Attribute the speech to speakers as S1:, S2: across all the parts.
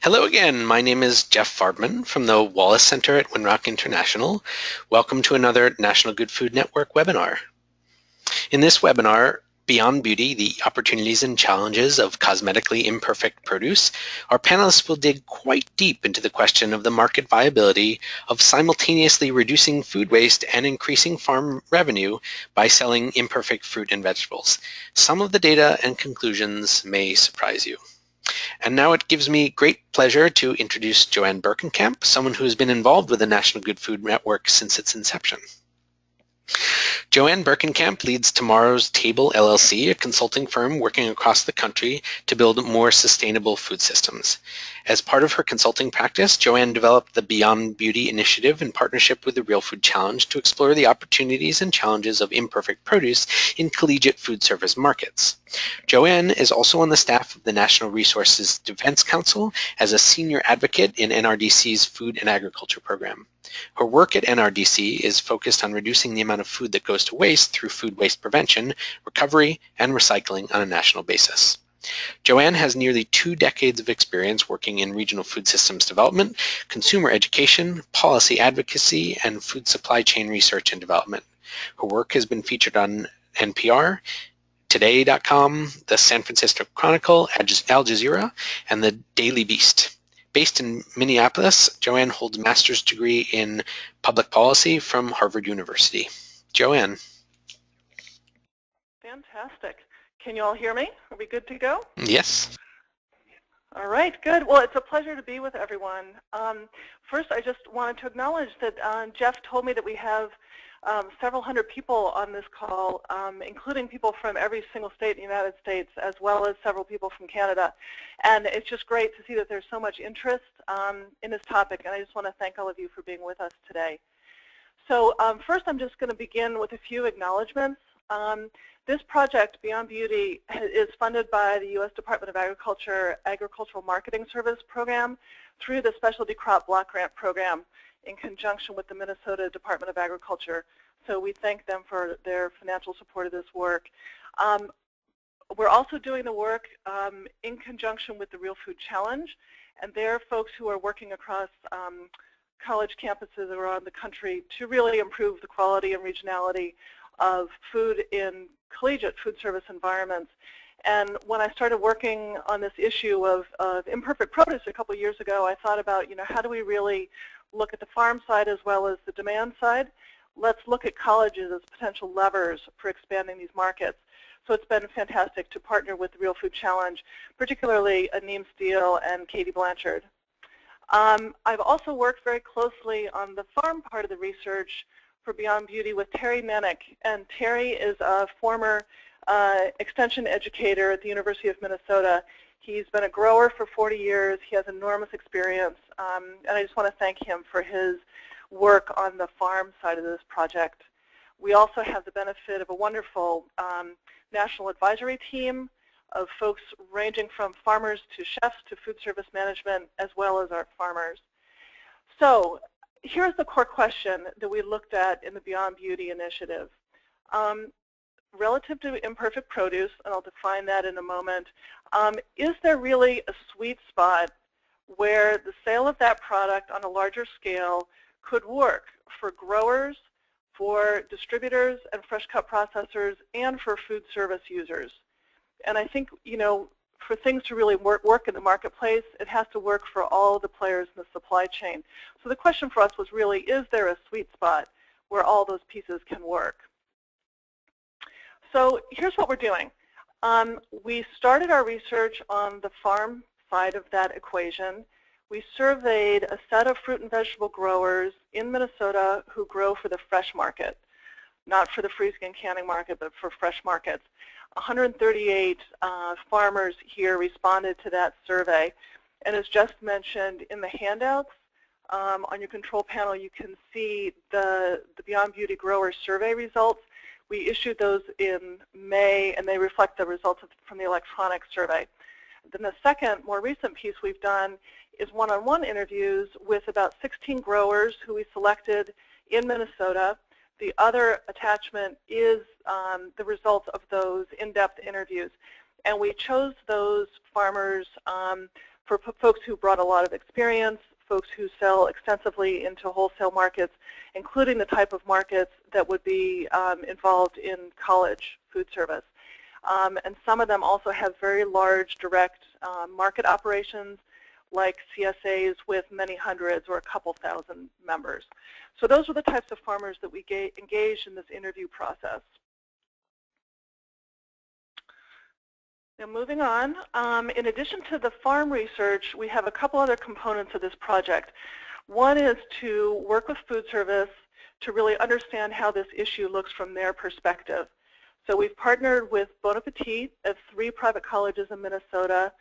S1: Hello again, my name is Jeff Farbman from the Wallace Center at Winrock International. Welcome to another National Good Food Network webinar. In this webinar, Beyond Beauty, the opportunities and challenges of cosmetically imperfect produce, our panelists will dig quite deep into the question of the market viability of simultaneously reducing food waste and increasing farm revenue by selling imperfect fruit and vegetables. Some of the data and conclusions may surprise you. And now it gives me great pleasure to introduce oAnne Berkenkamp, someone who has been involved with the National Good Food Network since its inception. oAnne Berkenkamp leads Tomorrow's Table LLC, a consulting firm working across the country to build more sustainable food systems. As part of her consulting practice, oAnne developed the Beyond Beauty initiative in partnership with the Real Food Challenge to explore the opportunities and challenges of imperfect produce in collegiate food service markets. oAnne is also on the staff of the National Resources Defense Council as a senior advocate in NRDC's Food and Agriculture program. Her work at NRDC is focused on reducing the amount of food that goes to waste through food waste prevention, recovery, and recycling on a national basis. oAnne has nearly 2 decades of experience working in regional food systems development, consumer education, policy advocacy, and food supply chain research and development. Her work has been featured on NPR, Today.com, the San Francisco Chronicle, Al Jazeera, and the Daily Beast. Based in Minneapolis, oAnne holds a master's degree in public policy from Harvard University. oAnne.
S2: Fantastic. Can you all hear me? Are we good to go?
S1: Yes.
S2: All right, good. Well, it's a pleasure to be with everyone. First, I just wanted to acknowledge that Jeff told me that we have several hundred people on this call, including people from every single state in the United States, as well as several people from Canada. And it's just great to see that there's so much interest in this topic, and I just want to thank all of you for being with us today. So first, I'm just going to begin with a few acknowledgements. This project, Beyond Beauty, is funded by the U.S. Department of Agriculture Agricultural Marketing Service Program through the Specialty Crop Block Grant Program in conjunction with the Minnesota Department of Agriculture. So we thank them for their financial support of this work. We're also doing the work in conjunction with the Real Food Challenge, and they're folks who are working across college campuses around the country to really improve the quality and regionality of food in collegiate food service environments. And when I started working on this issue of imperfect produce a couple of years ago, I thought about, how do we really look at the farm side as well as the demand side? Let's look at colleges as potential levers for expanding these markets. So it's been fantastic to partner with the Real Food Challenge, particularly Aneem Steele and Katie Blanchard. I've also worked very closely on the farm part of the research for Beyond Beauty with Terry Mennick. And Terry is a former extension educator at the University of Minnesota. He's been a grower for 40 years. He has enormous experience. And I just want to thank him for his work on the farm side of this project. We also have the benefit of a wonderful national advisory team of folks ranging from farmers to chefs to food service management, as well as our farmers. So here's the core question that we looked at in the Beyond Beauty initiative. Relative to imperfect produce, and I'll define that in a moment, is there really a sweet spot where the sale of that product on a larger scale could work for growers, for distributors and fresh cut processors, and for food service users? And I think, for things to really work in the marketplace, it has to work for all the players in the supply chain. So the question for us was really, is there a sweet spot where all those pieces can work? So here's what we're doing. We started our research on the farm side of that equation. We surveyed a set of fruit and vegetable growers in Minnesota who grow for the fresh market, not for the freezing and canning market, but for fresh markets. 138 farmers here responded to that survey. And as just mentioned in the handouts, on your control panel, you can see the Beyond Beauty grower survey results. We issued those in May, and they reflect the results from the electronic survey. Then the second, more recent piece we've done is one-on-one interviews with about 16 growers who we selected in Minnesota. The other attachment is the results of those in-depth interviews. And we chose those farmers for folks who brought a lot of experience, folks who sell extensively into wholesale markets, including the type of markets that would be involved in college food service. And some of them also have very large direct market operations, like CSAs with many hundreds or a couple thousand members. So those are the types of farmers that we engaged in this interview process. Now moving on, in addition to the farm research, we have a couple other components of this project. One is to work with food service to really understand how this issue looks from their perspective. So we've partnered with Bon Appetit at 3 private colleges in Minnesota,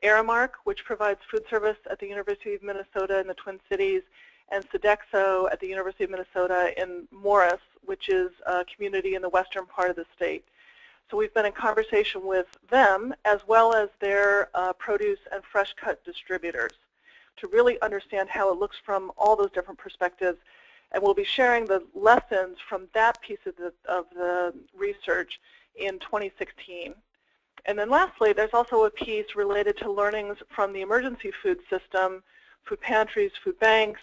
S2: Aramark, which provides food service at the University of Minnesota in the Twin Cities, and Sodexo at the University of Minnesota in Morris, which is a community in the western part of the state. So we've been in conversation with them as well as their produce and fresh cut distributors to really understand how it looks from all those different perspectives. And we'll be sharing the lessons from that piece of the research in 2016. And then lastly, there's also a piece related to learnings from the emergency food system, food pantries, food banks,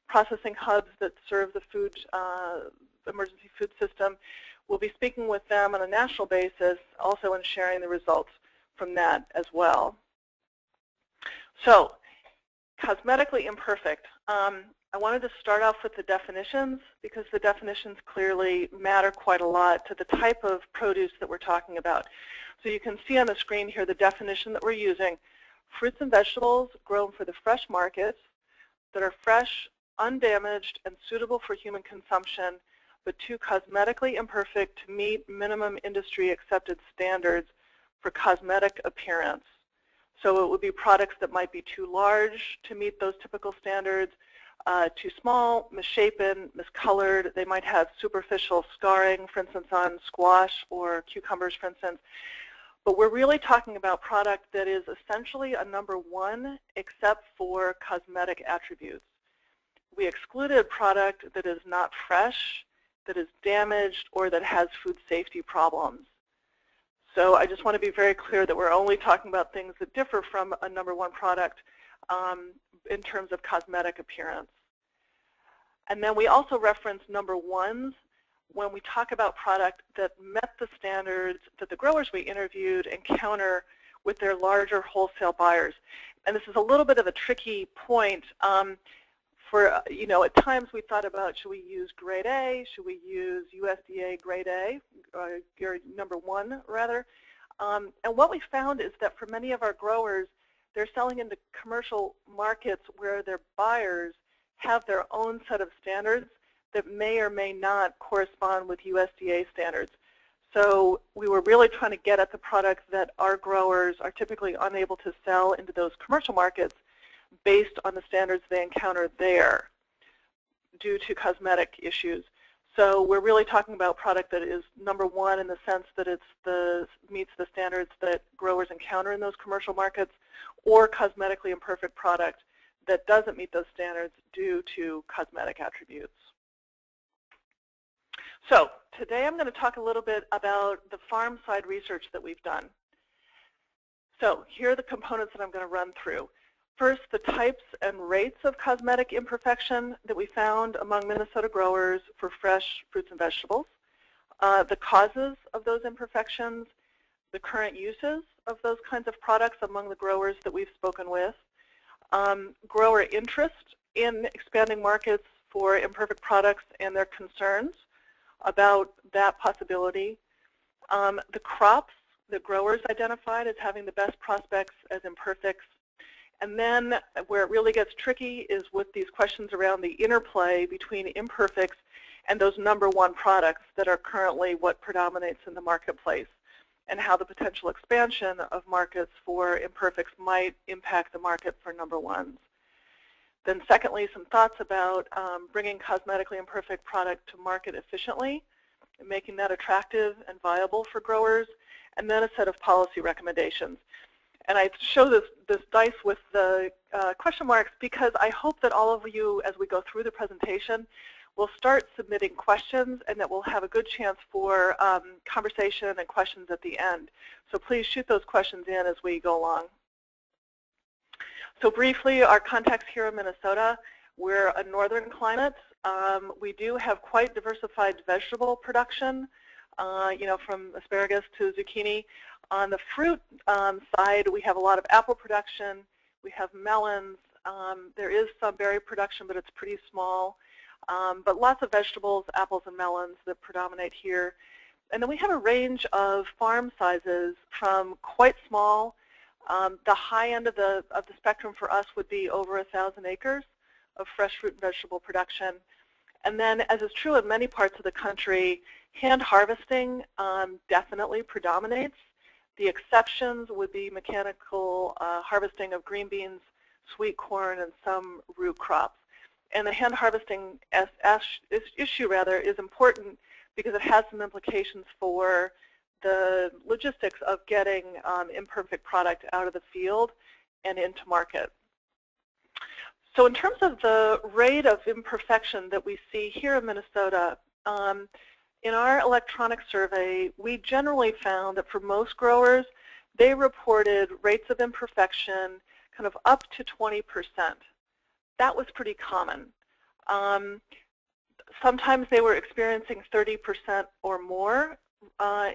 S2: processing hubs that serve the food, emergency food system. We'll be speaking with them on a national basis, also in sharing the results from that as well. So, cosmetically imperfect. I wanted to start off with the definitions because the definitions clearly matter quite a lot to the type of produce that we're talking about. So you can see on the screen here the definition that we're using. Fruits and vegetables grown for the fresh market that are fresh, undamaged, and suitable for human consumption, but too cosmetically imperfect to meet minimum industry accepted standards for cosmetic appearance. So it would be products that might be too large to meet those typical standards, too small, misshapen, miscolored. They might have superficial scarring, for instance, on squash or cucumbers, for instance. But we're really talking about product that is essentially a number 1 except for cosmetic attributes. We excluded product that is not fresh, that is damaged, or that has food safety problems. So I just want to be very clear that we're only talking about things that differ from a number 1 product in terms of cosmetic appearance. And then we also reference number 1s when we talk about product that met the standards that the growers we interviewed encounter with their larger wholesale buyers. And this is a little bit of a tricky point. At times we thought about, should we use grade A, should we use USDA grade A, or number 1 rather. And what we found is that for many of our growers, they're selling into commercial markets where their buyers have their own set of standards that may or may not correspond with USDA standards. So we were really trying to get at the products that our growers are typically unable to sell into those commercial markets based on the standards they encounter there due to cosmetic issues. So we're really talking about product that is number 1 in the sense that it meets the standards that growers encounter in those commercial markets, or cosmetically imperfect product that doesn't meet those standards due to cosmetic attributes. So today I'm going to talk a little bit about the farm-side research that we've done. So here are the components that I'm going to run through. First, the types and rates of cosmetic imperfection that we found among Minnesota growers for fresh fruits and vegetables, the causes of those imperfections, the current uses of those kinds of products among the growers that we've spoken with, grower interest in expanding markets for imperfect products and their concerns about that possibility, the crops that growers identified as having the best prospects as imperfects, and then where it really gets tricky is with these questions around the interplay between imperfects and those number 1 products that are currently what predominates in the marketplace, and how the potential expansion of markets for imperfects might impact the market for number 1s. Then secondly, some thoughts about bringing cosmetically imperfect product to market efficiently and making that attractive and viable for growers, and then a set of policy recommendations. And I show this dice with the question marks because I hope that all of you, as we go through the presentation, will start submitting questions and that we'll have a good chance for conversation and questions at the end. So please shoot those questions in as we go along. So briefly, our context here in Minnesota, we're a northern climate. We do have quite diversified vegetable production, from asparagus to zucchini. On the fruit side, we have a lot of apple production. We have melons. There is some berry production, but it's pretty small. But lots of vegetables, apples and melons that predominate here. And then we have a range of farm sizes from quite small. The high end of the spectrum for us would be over 1,000 acres of fresh fruit and vegetable production. And then, as is true in many parts of the country, hand harvesting definitely predominates. The exceptions would be mechanical harvesting of green beans, sweet corn, and some root crops. And the hand harvesting issue is important because it has some implications for the logistics of getting imperfect product out of the field and into market. So in terms of the rate of imperfection that we see here in Minnesota, in our electronic survey, we generally found that for most growers, they reported rates of imperfection kind of up to 20%. That was pretty common. Sometimes they were experiencing 30% or more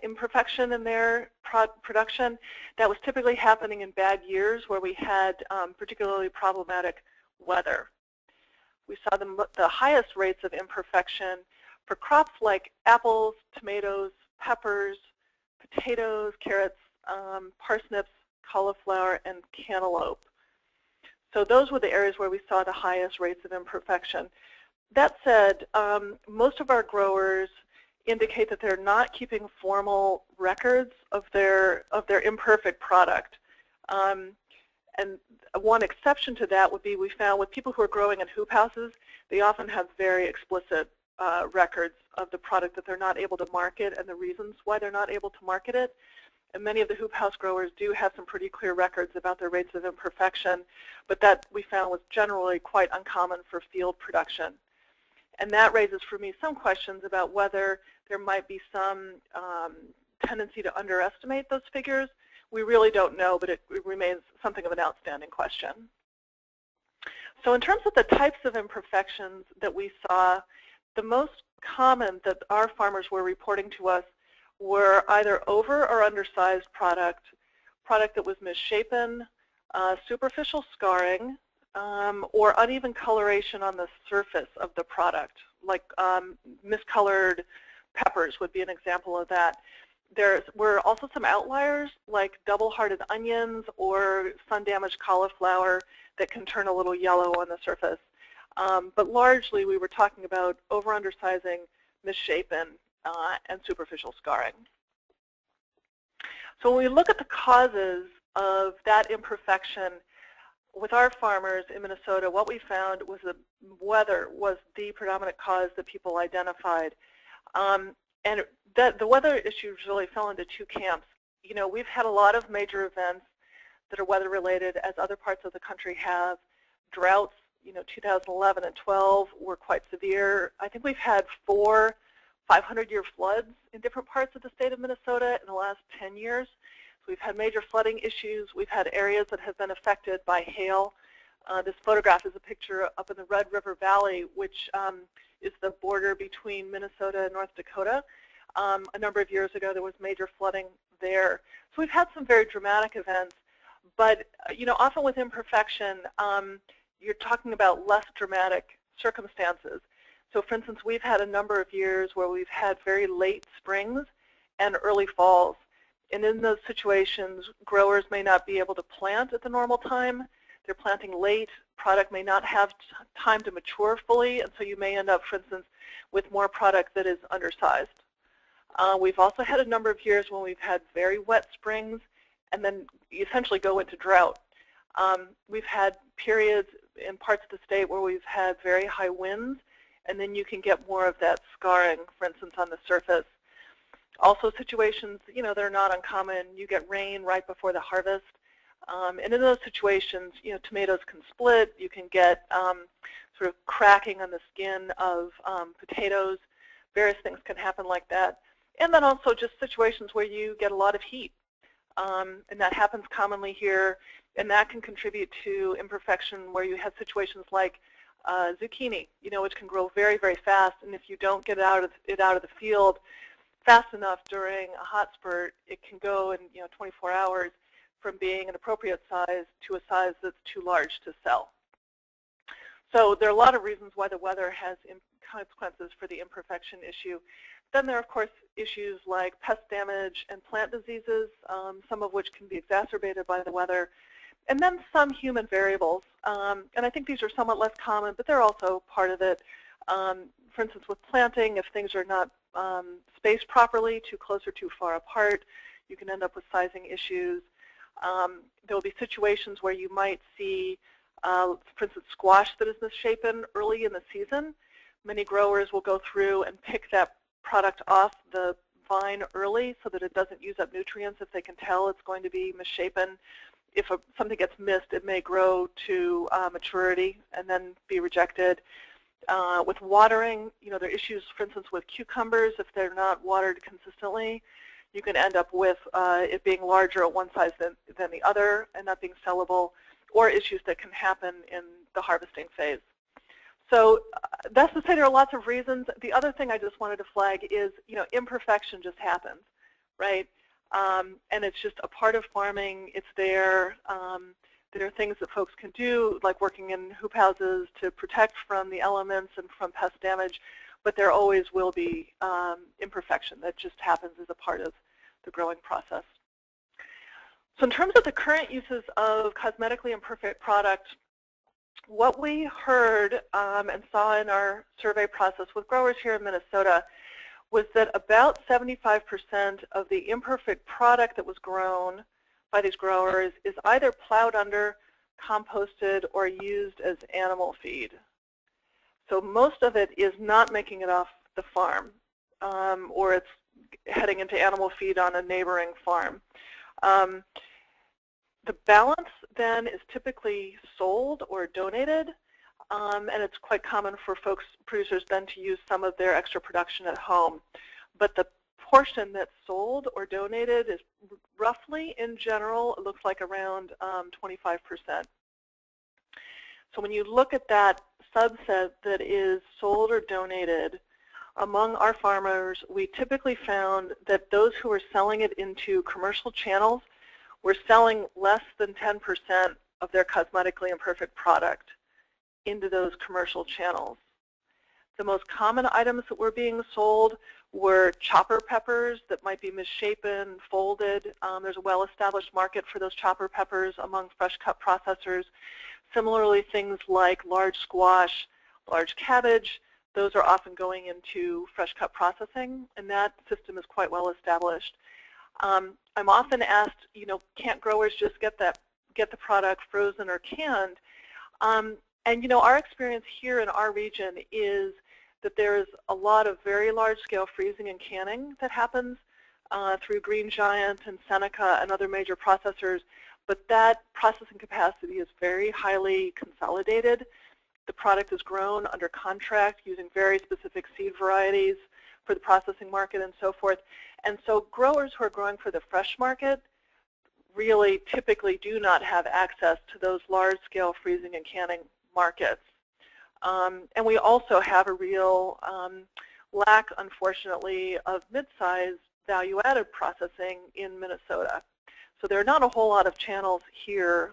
S2: imperfection in their production. That was typically happening in bad years where we had particularly problematic weather. We saw the highest rates of imperfection for crops like apples, tomatoes, peppers, potatoes, carrots, parsnips, cauliflower, and cantaloupe. So those were the areas where we saw the highest rates of imperfection. That said, most of our growers indicate that they're not keeping formal records of their imperfect product. And one exception to that would be we found with people who are growing in hoop houses, they often have very explicit records of the product that they're not able to market and the reasons why they're not able to market it. And many of the hoop house growers do have some pretty clear records about their rates of imperfection, but that we found was generally quite uncommon for field production. And that raises for me some questions about whether there might be some tendency to underestimate those figures. We really don't know, but it remains something of an outstanding question. So in terms of the types of imperfections that we saw, the most common that our farmers were reporting to us were either over or undersized product that was misshapen, superficial scarring, or uneven coloration on the surface of the product, like miscolored peppers would be an example of that. There were also some outliers like double-hearted onions or sun-damaged cauliflower that can turn a little yellow on the surface. But largely we were talking about over-undersizing, misshapen, and superficial scarring. So when we look at the causes of that imperfection with our farmers in Minnesota, what we found was that weather was the predominant cause that people identified. And the weather issues really fell into two camps. You know, we've had a lot of major events that are weather related, as other parts of the country have. Droughts, 2011 and 12 were quite severe. I think we've had 4 500-year floods in different parts of the state of Minnesota in the last 10 years. So we've had major flooding issues. We've had areas that have been affected by hail. This photograph is a picture up in the Red River Valley, which is the border between Minnesota and North Dakota. A number of years ago, there was major flooding there. So we've had some very dramatic events. But often with imperfection, you're talking about less dramatic circumstances. So for instance, we've had a number of years where we've had very late springs and early falls. And in those situations, growers may not be able to plant at the normal time. They're planting late. Product may not have time to mature fully, and so you may end up, for instance, with more product that is undersized. We've also had a number of years when we've had very wet springs and then essentially go into drought. We've had periods in parts of the state where we've had very high winds, and then you can get more of that scarring, for instance, on the surface. Also situations, that are not uncommon. You get rain right before the harvest. And in those situations, tomatoes can split. You can get sort of cracking on the skin of potatoes. Various things can happen like that. And then also just situations where you get a lot of heat. and that happens commonly here, and that can contribute to imperfection where you have situations like zucchini, which can grow very, very fast, and if you don't get it out of the field fast enough during a hot spurt, it can go in 24 hours from being an appropriate size to a size that's too large to sell. So there are a lot of reasons why the weather has consequences for the imperfection issue. Then there are, of course, issues like pest damage and plant diseases, some of which can be exacerbated by the weather, and then some human variables. And I think these are somewhat less common, but they're also part of it. For instance, with planting, if things are not spaced properly, too close or too far apart, you can end up with sizing issues. There will be situations where you might see, for instance, squash that is misshapen early in the season. Many growers will go through and pick that product off the vine early so that it doesn't use up nutrients if they can tell it's going to be misshapen. If something gets missed, it may grow to maturity and then be rejected. With watering, there are issues, for instance, with cucumbers. If they're not watered consistently, you can end up with it being larger at one size than the other and not being sellable, or issues that can happen in the harvesting phase. So that's to say there are lots of reasons. The other thing I just wanted to flag is, imperfection just happens, right? And it's just a part of farming. It's there. There are things that folks can do, like working in hoop houses to protect from the elements and from pest damage, but there always will be imperfection that just happens as a part of the growing process. So in terms of the current uses of cosmetically imperfect product, what we heard and saw in our survey process with growers here in Minnesota was that about 75% of the imperfect product that was grown by these growers is either plowed under, composted, or used as animal feed. So most of it is not making it off the farm, or it's heading into animal feed on a neighboring farm. The balance then is typically sold or donated, and it's quite common for producers then to use some of their extra production at home. But the portion that's sold or donated is roughly, in general, it looks like around 25%. So when you look at that subset that is sold or donated, among our farmers, we typically found that those who are selling it into commercial channels were selling less than 10% of their cosmetically imperfect product into those commercial channels. The most common items that were being sold were chopper peppers that might be misshapen, folded. There's a well-established market for those chopper peppers among fresh cut processors. Similarly, things like large squash, large cabbage, those are often going into fresh cut processing, and that system is quite well established. I'm often asked, can't growers just get the product frozen or canned? And our experience here in our region is that there's a lot of very large-scale freezing and canning that happens through Green Giant and Seneca and other major processors, but that processing capacity is very highly consolidated. The product is grown under contract using very specific seed varieties for the processing market and so forth. And so growers who are growing for the fresh market really typically do not have access to those large-scale freezing and canning markets. And we also have a real lack, unfortunately, of mid-size value-added processing in Minnesota. So there are not a whole lot of channels here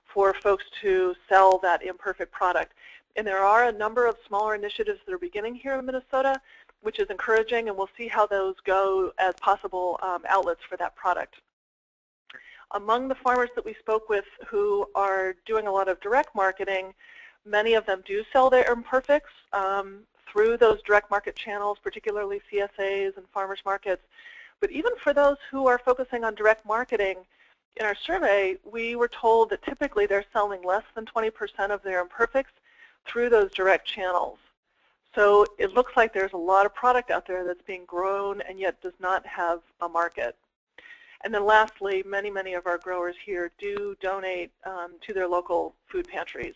S2: for folks to sell that imperfect product. And there are a number of smaller initiatives that are beginning here in Minnesota, which is encouraging, and we'll see how those go as possible outlets for that product. Among the farmers that we spoke with who are doing a lot of direct marketing, many of them do sell their imperfects through those direct market channels, particularly CSAs and farmers markets. But even for those who are focusing on direct marketing, in our survey, we were told that typically they're selling less than 20% of their imperfects through those direct channels. So it looks like there's a lot of product out there that's being grown and yet does not have a market. And then lastly, many, many of our growers here do donate to their local food pantries.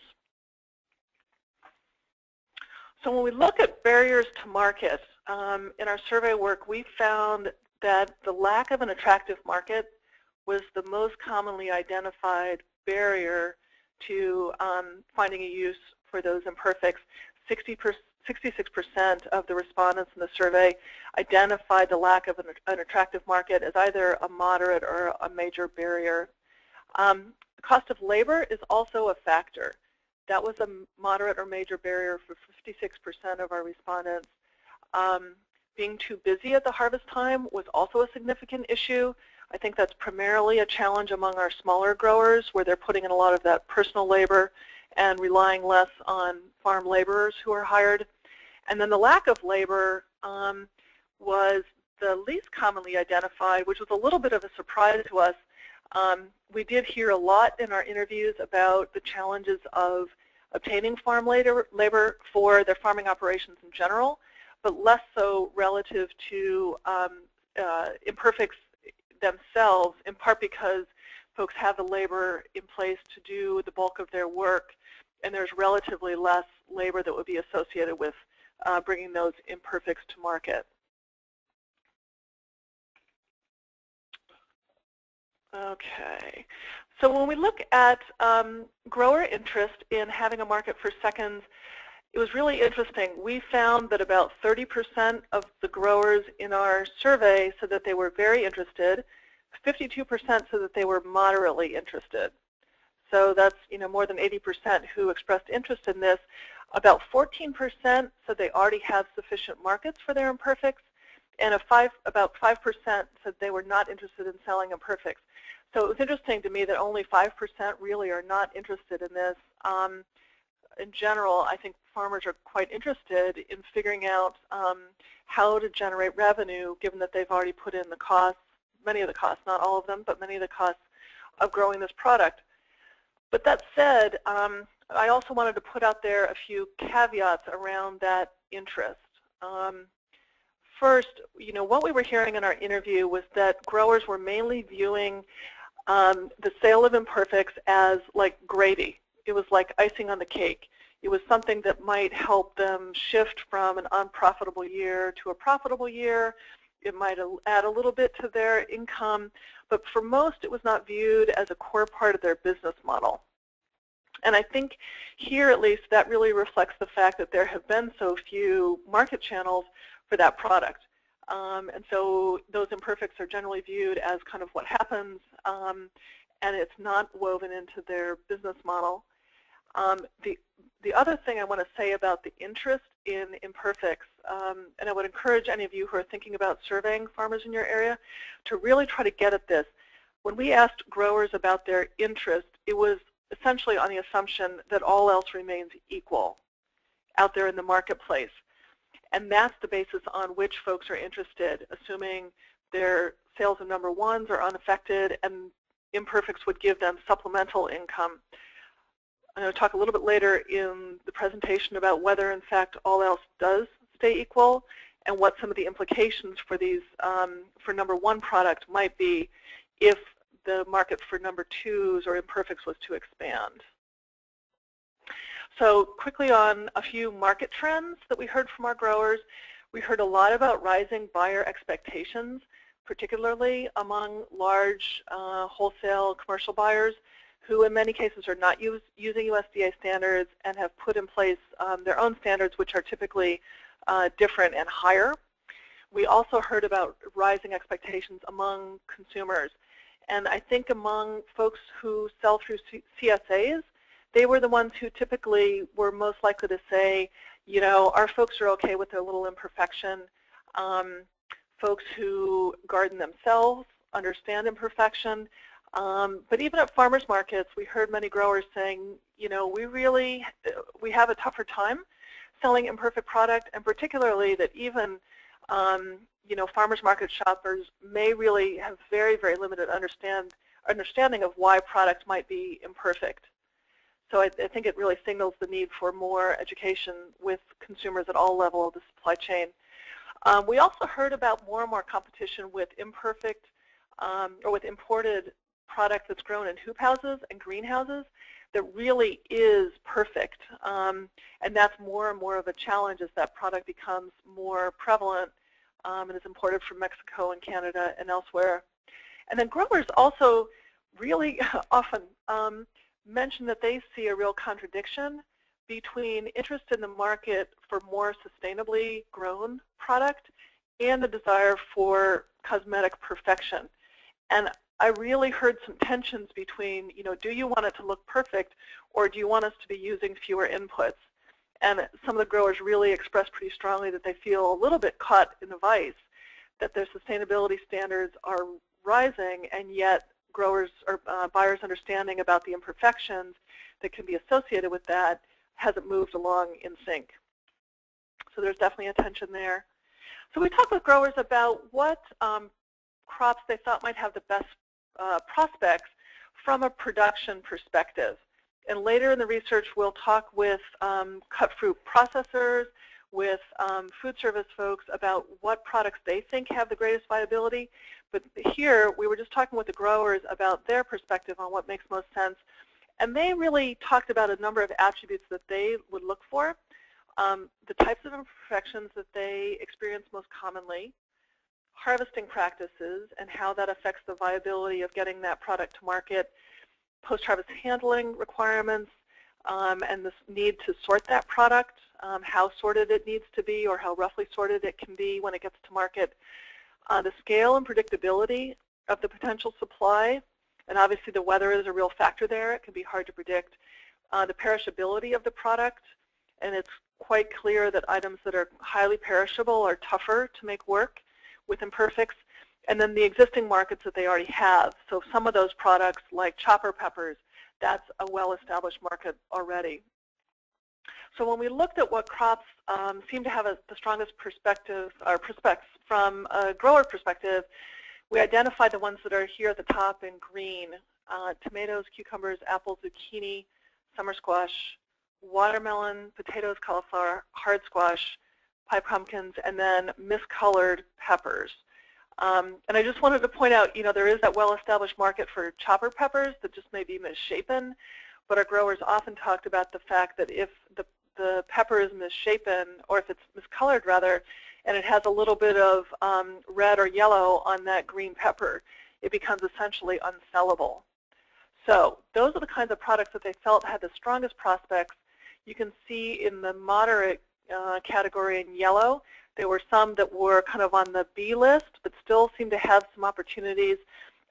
S2: So when we look at barriers to market, in our survey work, we found that the lack of an attractive market was the most commonly identified barrier to finding a use for those imperfects. 66% of the respondents in the survey identified the lack of an attractive market as either a moderate or a major barrier. The cost of labor is also a factor. That was a moderate or major barrier for 56% of our respondents. Being too busy at the harvest time was also a significant issue. I think that's primarily a challenge among our smaller growers, where they're putting in a lot of that personal labor and relying less on farm laborers who are hired. And then the lack of labor was the least commonly identified, which was a little bit of a surprise to us. We did hear a lot in our interviews about the challenges of obtaining farm labor for their farming operations in general, but less so relative to imperfects themselves, in part because folks have the labor in place to do the bulk of their work, and there's relatively less labor that would be associated with bringing those imperfects to market. Okay, so when we look at grower interest in having a market for seconds, it was really interesting. We found that about 30% of the growers in our survey said that they were very interested. 52% said that they were moderately interested. So that's more than 80% who expressed interest in this. About 14% said they already have sufficient markets for their imperfects, and about 5% said they were not interested in selling imperfects. So it was interesting to me that only 5% really are not interested in this. In general, I think farmers are quite interested in figuring out how to generate revenue, given that they've already put in the costs, many of the costs, not all of them, but many of the costs of growing this product. But that said, I also wanted to put out there a few caveats around that interest. First, what we were hearing in our interview was that growers were mainly viewing the sale of imperfects as like gravy. It was like icing on the cake. It was something that might help them shift from an unprofitable year to a profitable year. It might add a little bit to their income, but for most it was not viewed as a core part of their business model. And I think here, at least, that really reflects the fact that there have been so few market channels for that product. And so those imperfects are generally viewed as kind of what happens, and it's not woven into their business model. The other thing I want to say about the interest in imperfects, and I would encourage any of you who are thinking about surveying farmers in your area to really try to get at this. When we asked growers about their interest, it was essentially on the assumption that all else remains equal out there in the marketplace. And that's the basis on which folks are interested, assuming their sales of number ones are unaffected and imperfects would give them supplemental income. I'm going to talk a little bit later in the presentation about whether, in fact, all else does stay equal and what some of the implications for these, for number one product might be if the market for number twos or imperfects was to expand. So quickly on a few market trends that we heard from our growers. We heard a lot about rising buyer expectations, particularly among large wholesale commercial buyers who in many cases are not using USDA standards and have put in place their own standards, which are typically different and higher. We also heard about rising expectations among consumers. And I think among folks who sell through CSAs, they were the ones who typically were most likely to say, our folks are okay with their little imperfection. Folks who garden themselves understand imperfection. But even at farmers markets, we heard many growers saying, we have a tougher time selling imperfect product, and particularly that even, farmers market shoppers may really have very, very limited understanding of why products might be imperfect. So I think it really signals the need for more education with consumers at all levels of the supply chain. We also heard about more and more competition with imperfect or with imported product that's grown in hoop houses and greenhouses that really is perfect. And that's more and more of a challenge as that product becomes more prevalent and is imported from Mexico and Canada and elsewhere. And then growers also really often mention that they see a real contradiction between interest in the market for more sustainably grown product and the desire for cosmetic perfection. And I really heard some tensions between, do you want it to look perfect, or do you want us to be using fewer inputs? And some of the growers really expressed pretty strongly that they feel a little bit caught in the vice, that their sustainability standards are rising, and yet growers or buyers' understanding about the imperfections that can be associated with that hasn't moved along in sync. So there's definitely a tension there. So we talked with growers about what crops they thought might have the best prospects from a production perspective. And later in the research, we'll talk with cut fruit processors, with food service folks about what products they think have the greatest viability. But here, we were just talking with the growers about their perspective on what makes most sense. And they really talked about a number of attributes that they would look for, the types of imperfections that they experience most commonly, harvesting practices and how that affects the viability of getting that product to market, post-harvest handling requirements, and this need to sort that product, how sorted it needs to be or how roughly sorted it can be when it gets to market, the scale and predictability of the potential supply, and obviously the weather is a real factor there. It can be hard to predict, the perishability of the product, and it's quite clear that items that are highly perishable are tougher to make work with imperfects, and then the existing markets that they already have. So some of those products, like chopper peppers, that's a well-established market already. So when we looked at what crops seem to have the strongest perspective or prospects from a grower perspective, we identified the ones that are here at the top in green: tomatoes, cucumbers, apples, zucchini, summer squash, watermelon, potatoes, cauliflower, hard squash, pie pumpkins, and then miscolored peppers. And I just wanted to point out, there is that well-established market for chopper peppers that just may be misshapen, but our growers often talked about the fact that if the pepper is misshapen, or if it's miscolored rather, and it has a little bit of red or yellow on that green pepper, it becomes essentially unsellable. So those are the kinds of products that they felt had the strongest prospects. You can see in the moderate category in yellow, there were some that were kind of on the B list, but still seem to have some opportunities.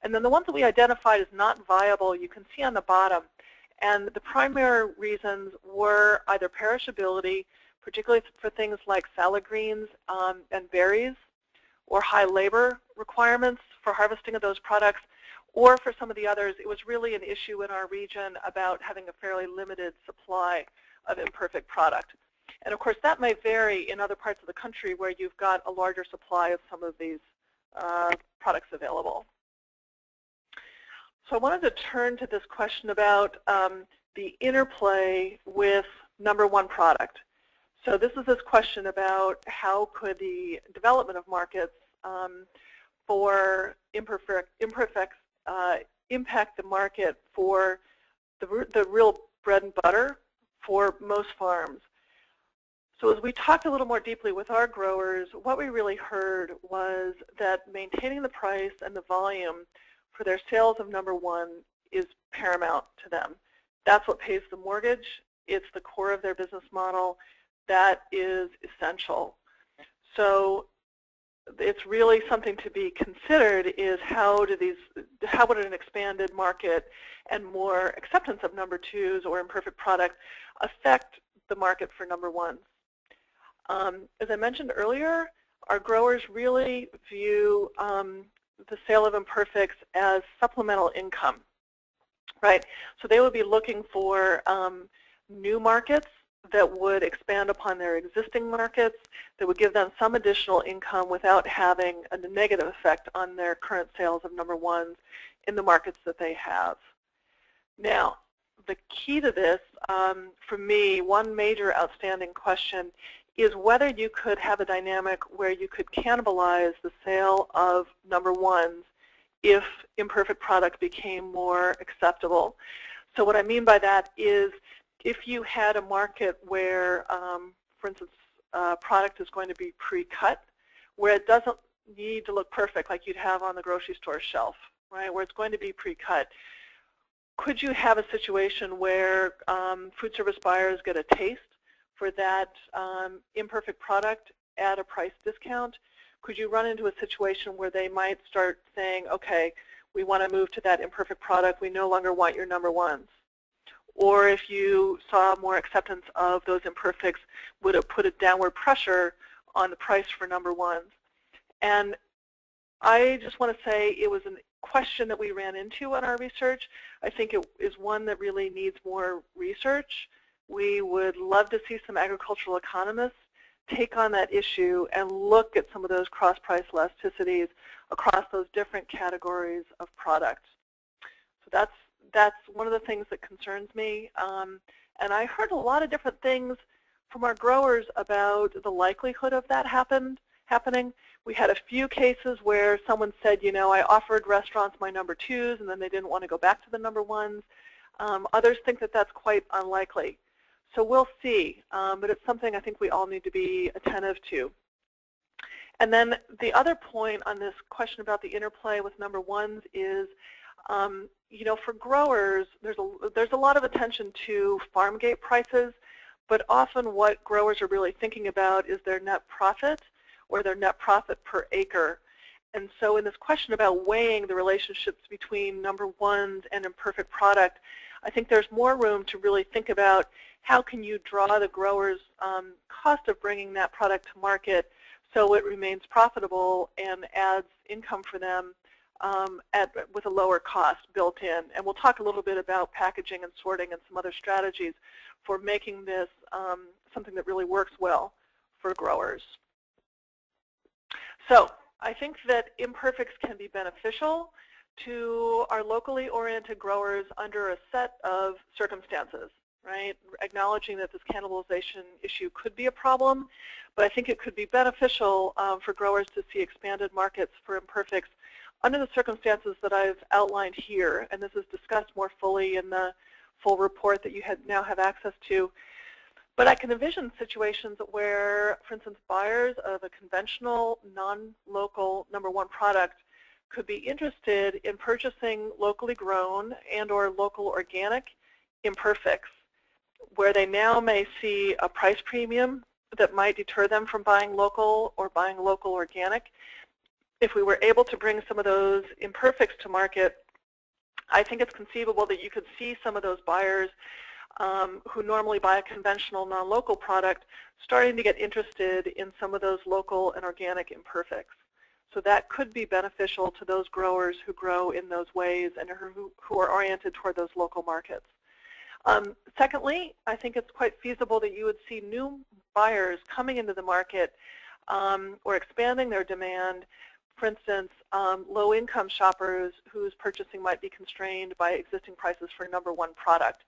S2: And then the ones that we identified as not viable, you can see on the bottom. And the primary reasons were either perishability, particularly for things like salad greens and berries, or high labor requirements for harvesting of those products, or for some of the others, it was really an issue in our region about having a fairly limited supply of imperfect product. And of course, that may vary in other parts of the country where you've got a larger supply of some of these products available. So I wanted to turn to this question about the interplay with number one product. So this is this question about how could the development of markets for imperfects impact the market for the real bread and butter for most farms. So as we talked a little more deeply with our growers, what we really heard was that maintaining the price and the volume for their sales of number one is paramount to them. That's what pays the mortgage. It's the core of their business model. That is essential. So it's really something to be considered is how would an expanded market and more acceptance of number twos or imperfect product affect the market for number ones? As I mentioned earlier, our growers really view the sale of imperfects as supplemental income, right? So they would be looking for new markets that would expand upon their existing markets, that would give them some additional income without having a negative effect on their current sales of number ones in the markets that they have. Now, the key to this, for me, one major outstanding question is whether you could have a dynamic where you could cannibalize the sale of number ones if imperfect product became more acceptable. So what I mean by that is if you had a market where, for instance, product is going to be pre-cut, where it doesn't need to look perfect like you'd have on the grocery store shelf, right, where it's going to be pre-cut. Could you have a situation where food service buyers get a taste for that imperfect product at a price discount? Could you run into a situation where they might start saying, okay, we want to move to that imperfect product, we no longer want your number ones? Or if you saw more acceptance of those imperfects, would it put a downward pressure on the price for number ones? And I just want to say it was a question that we ran into in our research. I think it is one that really needs more research. We would love to see some agricultural economists take on that issue and look at some of those cross-price elasticities across those different categories of products. So that's one of the things that concerns me. And I heard a lot of different things from our growers about the likelihood of that happening. We had a few cases where someone said, you know, I offered restaurants my number twos and then they didn't want to go back to the number ones. Others think that that's quite unlikely. So we'll see, but it's something I think we all need to be attentive to. And then the other point on this question about the interplay with number ones is, you know, for growers, there's a lot of attention to farm gate prices, but often what growers are really thinking about is their net profit or their net profit per acre. And so in this question about weighing the relationships between number ones and imperfect product, I think there's more room to really think about how can you draw the grower's cost of bringing that product to market so it remains profitable and adds income for them with a lower cost built in. And we'll talk a little bit about packaging and sorting and some other strategies for making this something that really works well for growers. So I think that imperfects can be beneficial to our locally oriented growers under a set of circumstances, right? Acknowledging that this cannibalization issue could be a problem, but I think it could be beneficial for growers to see expanded markets for imperfects under the circumstances that I've outlined here, and this is discussed more fully in the full report that you now have access to. But I can envision situations where, for instance, buyers of a conventional, non-local number one product could be interested in purchasing locally grown and or local organic imperfects, where they now may see a price premium that might deter them from buying local or buying local organic. If we were able to bring some of those imperfects to market, I think it's conceivable that you could see some of those buyers who normally buy a conventional non-local product starting to get interested in some of those local and organic imperfects. So that could be beneficial to those growers who grow in those ways and who are oriented toward those local markets. Secondly, I think it's quite feasible that you would see new buyers coming into the market or expanding their demand. For instance, low-income shoppers whose purchasing might be constrained by existing prices for number one product.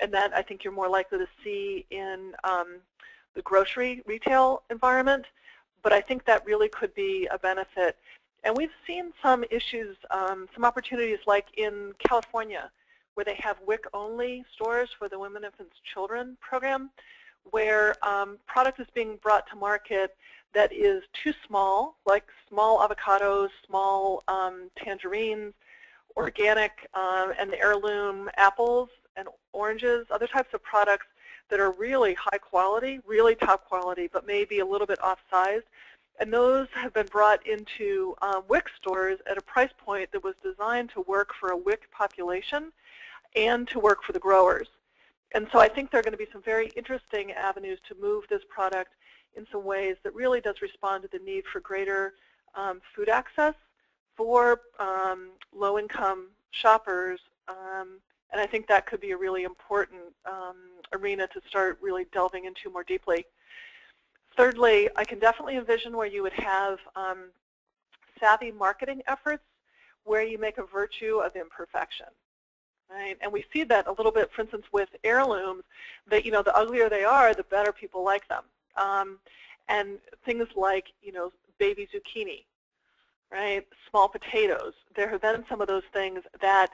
S2: And that I think you're more likely to see in the grocery retail environment, but I think that really could be a benefit. And we've seen some issues, some opportunities like in California, where they have WIC-only stores for the Women, Infants, Children program, where product is being brought to market that is too small, like small avocados, small tangerines, organic and heirloom apples and oranges, other types of products that are really high quality, really top quality, but maybe a little bit off-sized. And those have been brought into WIC stores at a price point that was designed to work for a WIC population and to work for the growers. And so I think there are going to be some very interesting avenues to move this product in some ways that really does respond to the need for greater food access for low-income shoppers. And I think that could be a really important arena to start really delving into more deeply. Thirdly, I can definitely envision where you would have savvy marketing efforts where you make a virtue of imperfection. Right? And we see that a little bit, for instance, with heirlooms, that, you know, the uglier they are, the better people like them. And things like, you know, baby zucchini, right? Small potatoes. There have been some of those things that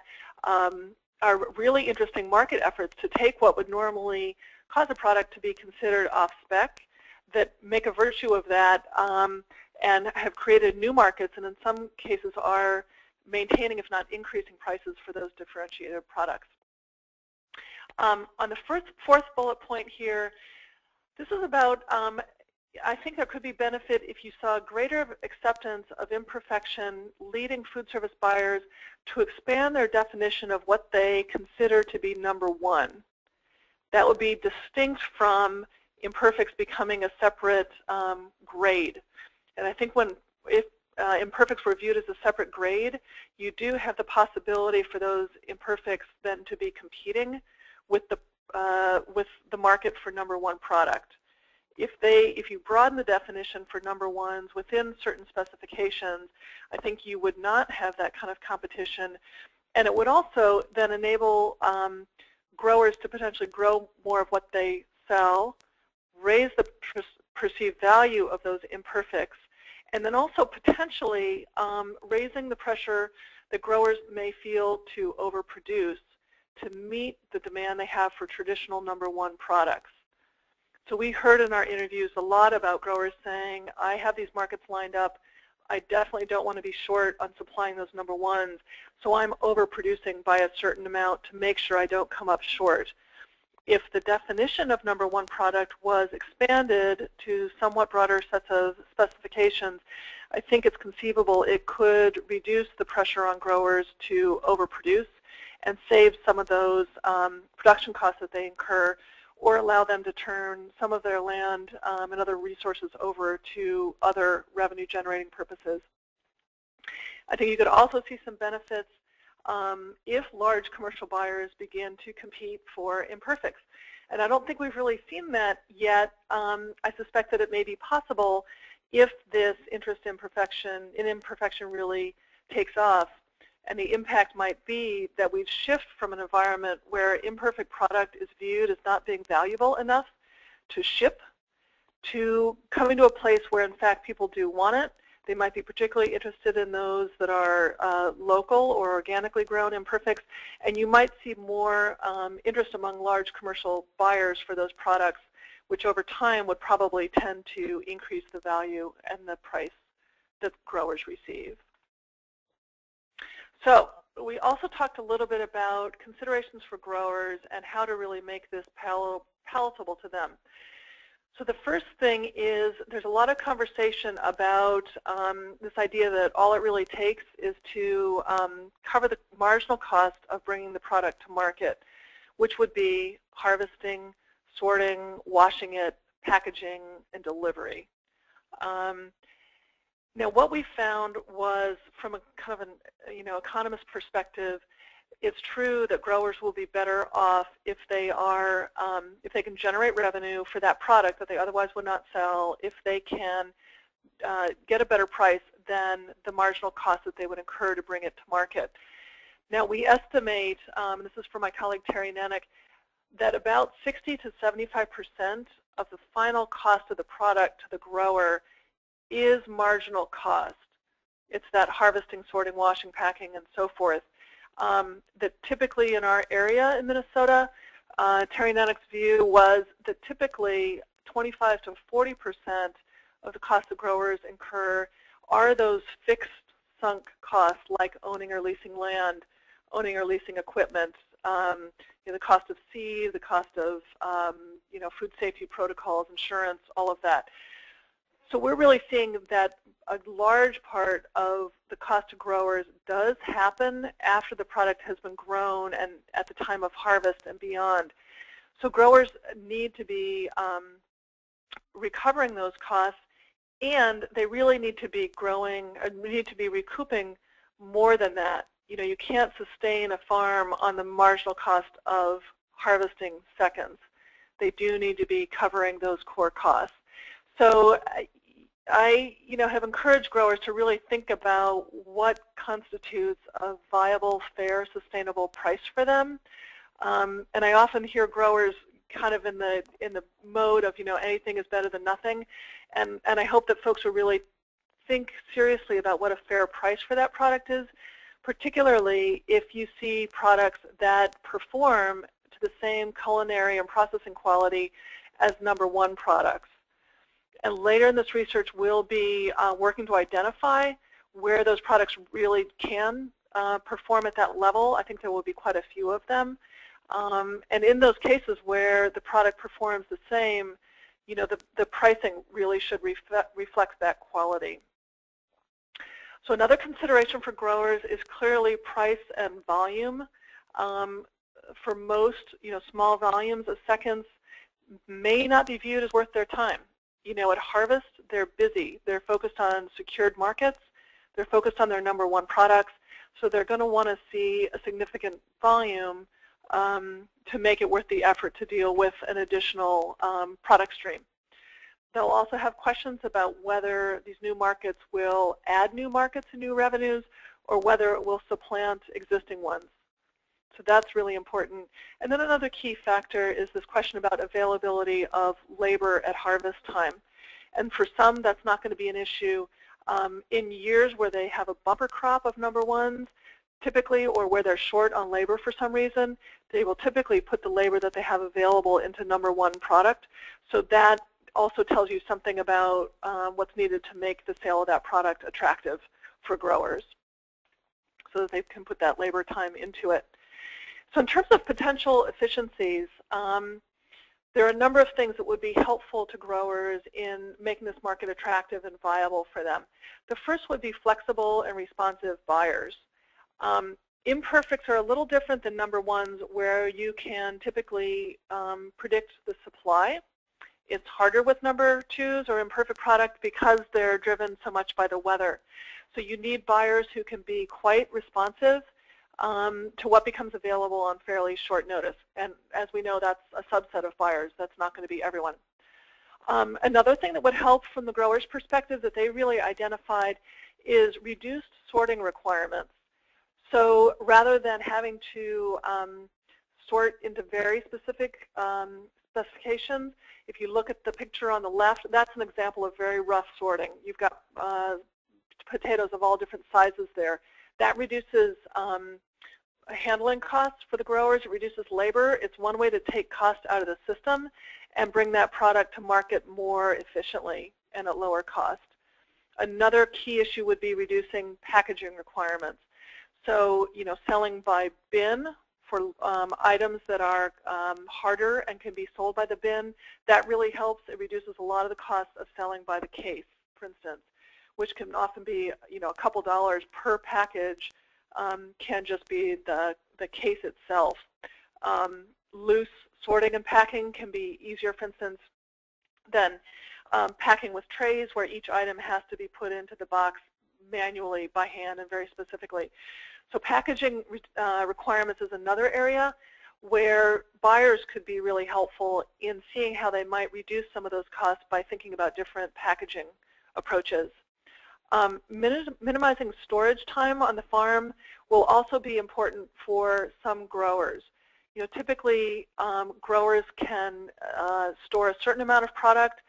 S2: are really interesting market efforts to take what would normally cause a product to be considered off-spec, that make a virtue of that and have created new markets, and in some cases are maintaining, if not increasing, prices for those differentiated products. On the fourth bullet point here, this is about, I think there could be benefit if you saw greater acceptance of imperfection, leading food service buyers to expand their definition of what they consider to be number one. That would be distinct from imperfects becoming a separate grade. And I think if imperfects were viewed as a separate grade, you do have the possibility for those imperfects then to be competing with the market for number one product. If you broaden the definition for number ones within certain specifications, I think you would not have that kind of competition, and it would also then enable growers to potentially grow more of what they sell, raise the perceived value of those imperfects, and then also potentially raising the pressure that growers may feel to overproduce to meet the demand they have for traditional number one products. So we heard in our interviews a lot about growers saying, I have these markets lined up, I definitely don't want to be short on supplying those number ones, so I'm overproducing by a certain amount to make sure I don't come up short. If the definition of number one product was expanded to somewhat broader sets of specifications, I think it's conceivable it could reduce the pressure on growers to overproduce and save some of those production costs that they incur, or allow them to turn some of their land and other resources over to other revenue-generating purposes. I think you could also see some benefits if large commercial buyers begin to compete for imperfects. And I don't think we've really seen that yet. I suspect that it may be possible if this interest in imperfection really takes off. And the impact might be that we shift from an environment where imperfect product is viewed as not being valuable enough to ship, to coming to a place where, in fact, people do want it. They might be particularly interested in those that are local or organically grown imperfects, and you might see more interest among large commercial buyers for those products, which over time would probably tend to increase the value and the price that growers receive. So we also talked a little bit about considerations for growers and how to really make this palatable to them. So the first thing is there's a lot of conversation about this idea that all it really takes is to cover the marginal cost of bringing the product to market, which would be harvesting, sorting, washing it, packaging, and delivery. Now, what we found was, from a kind of an economist perspective, it's true that growers will be better off if they can generate revenue for that product that they otherwise would not sell, if they can get a better price than the marginal cost that they would incur to bring it to market. Now, we estimate, and this is from my colleague Terry Nenick, that about 60 to 75% of the final cost of the product to the grower is marginal cost. It's that harvesting, sorting, washing, packing, and so forth. That typically in our area in Minnesota, Terry Nenick's view was that typically 25 to 40% of the cost that growers incur are those fixed sunk costs like owning or leasing land, owning or leasing equipment, the cost of seed, the cost of food safety protocols, insurance, all of that. So we're really seeing that a large part of the cost to growers does happen after the product has been grown and at the time of harvest and beyond. So growers need to be recovering those costs, and they really need to be recouping more than that. You can't sustain a farm on the marginal cost of harvesting seconds. They do need to be covering those core costs. So I have encouraged growers to really think about what constitutes a viable, fair, sustainable price for them. And I often hear growers kind of in the mode of, anything is better than nothing. And I hope that folks will really think seriously about what a fair price for that product is, particularly if you see products that perform to the same culinary and processing quality as number one products. And later in this research, we'll be working to identify where those products really can perform at that level. I think there will be quite a few of them. And in those cases where the product performs the same, you know, the pricing really should reflect that quality. So another consideration for growers is clearly price and volume. For most, you know, small volumes of seconds may not be viewed as worth their time. You know, at harvest, they're busy. They're focused on secured markets. They're focused on their #1 products. So they're going to want to see a significant volume to make it worth the effort to deal with an additional product stream. They'll also have questions about whether these new markets will add new markets and new revenues, or whether it will supplant existing ones. So that's really important. And then another key factor is this question about availability of labor at harvest time. And for some, that's not going to be an issue. In years where they have a bumper crop of #1s, typically, or where they're short on labor for some reason, they will typically put the labor that they have available into #1 product. So that also tells you something about what's needed to make the sale of that product attractive for growers, so that they can put that labor time into it. So in terms of potential efficiencies, there are a number of things that would be helpful to growers in making this market attractive and viable for them. The first would be flexible and responsive buyers. Imperfects are a little different than #1s, where you can typically predict the supply. It's harder with #2s or imperfect product because they're driven so much by the weather. So you need buyers who can be quite responsive to what becomes available on fairly short notice. And as we know, that's a subset of buyers. That's not going to be everyone. Another thing that would help from the grower's perspective that they really identified is reduced sorting requirements. So rather than having to sort into very specific specifications, if you look at the picture on the left, that's an example of very rough sorting. You've got potatoes of all different sizes there. That reduces handling costs for the growers. It reduces labor. It's one way to take cost out of the system and bring that product to market more efficiently and at lower cost. Another key issue would be reducing packaging requirements. So, you know, selling by bin for items that are harder and can be sold by the bin, that really helps. It reduces a lot of the cost of selling by the case, for instance, which can often be, you know, a couple dollars per package. Can just be the case itself. Loose sorting and packing can be easier, for instance, than packing with trays where each item has to be put into the box manually by hand and very specifically. So packaging requirements is another area where buyers could be really helpful in seeing how they might reduce some of those costs by thinking about different packaging approaches. Minimizing storage time on the farm will also be important for some growers. You know, typically growers can store a certain amount of product.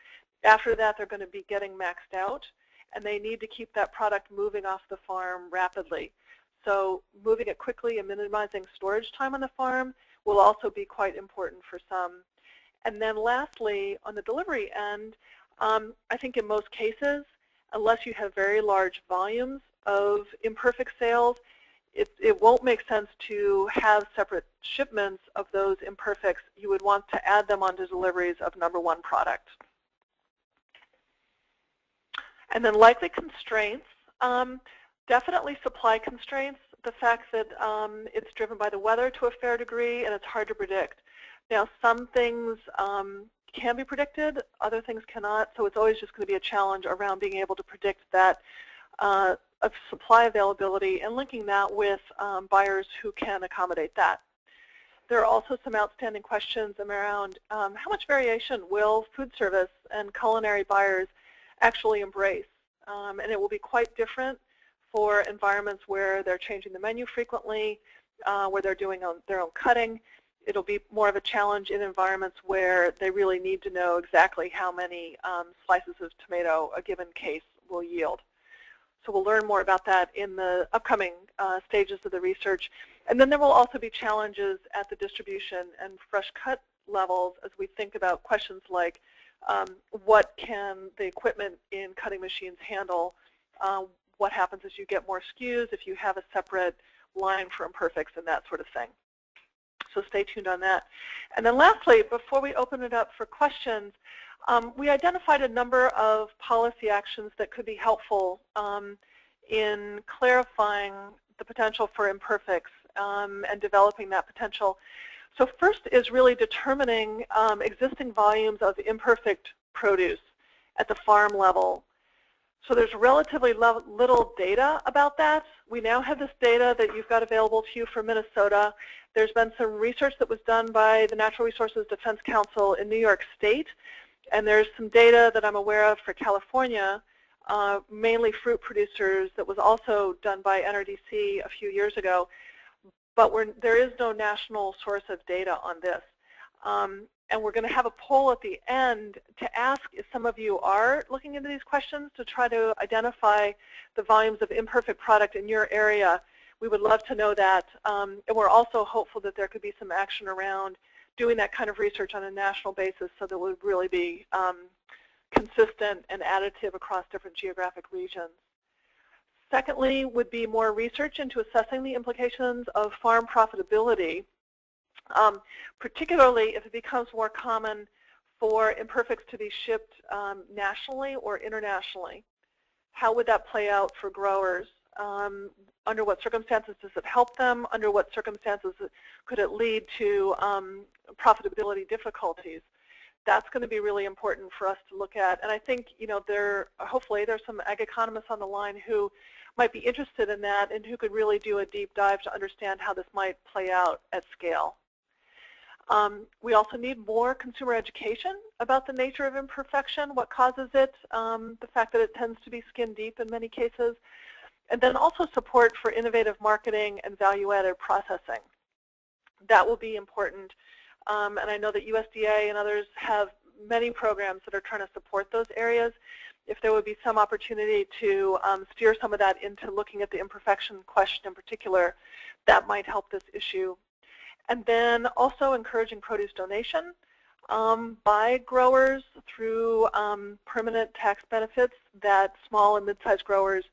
S2: After that, they're going to be getting maxed out, and they need to keep that product moving off the farm rapidly. So moving it quickly and minimizing storage time on the farm will also be quite important for some. And then lastly, on the delivery end, I think in most cases, unless you have very large volumes of imperfect sales, it won't make sense to have separate shipments of those imperfects. You would want to add them onto deliveries of #1 product. And then likely constraints, definitely supply constraints, the fact that it's driven by the weather to a fair degree and it's hard to predict. Now some things can be predicted, other things cannot, so it's always just going to be a challenge around being able to predict that of supply availability and linking that with buyers who can accommodate that. There are also some outstanding questions around how much variation will food service and culinary buyers actually embrace, and it will be quite different for environments where they're changing the menu frequently, where they're doing their own cutting. It'll be more of a challenge in environments where they really need to know exactly how many slices of tomato a given case will yield. So we'll learn more about that in the upcoming stages of the research. And then there will also be challenges at the distribution and fresh cut levels as we think about questions like what can the equipment in cutting machines handle? What happens as you get more SKUs if you have a separate line for imperfects and that sort of thing. So stay tuned on that. And then lastly, before we open it up for questions, we identified a number of policy actions that could be helpful in clarifying the potential for imperfects and developing that potential. So first is really determining existing volumes of imperfect produce at the farm level. So there's relatively little data about that. We now have this data that you've got available to you for Minnesota. There's been some research that was done by the Natural Resources Defense Council in New York State, and there's some data that I'm aware of for California, mainly fruit producers, that was also done by NRDC a few years ago. But there is no national source of data on this. And we're going to have a poll at the end to ask if some of you are looking into these questions to try to identify the volumes of imperfect product in your area. We would love to know that. And we're also hopeful that there could be some action around doing that kind of research on a national basis so that it would really be consistent and additive across different geographic regions. Secondly would be more research into assessing the implications of farm profitability, particularly if it becomes more common for imperfects to be shipped nationally or internationally. How would that play out for growers? Under what circumstances does it help them? Under what circumstances could it lead to profitability difficulties? That's going to be really important for us to look at. And I think, hopefully there's some ag economists on the line who might be interested in that and who could really do a deep dive to understand how this might play out at scale. We also need more consumer education about the nature of imperfection, what causes it, the fact that it tends to be skin deep in many cases, and then also support for innovative marketing and value-added processing. That will be important. And I know that USDA and others have many programs that are trying to support those areas. If there would be some opportunity to steer some of that into looking at the imperfection question in particular, that might help this issue. And then also encouraging produce donation by growers through permanent tax benefits that small and mid-sized growers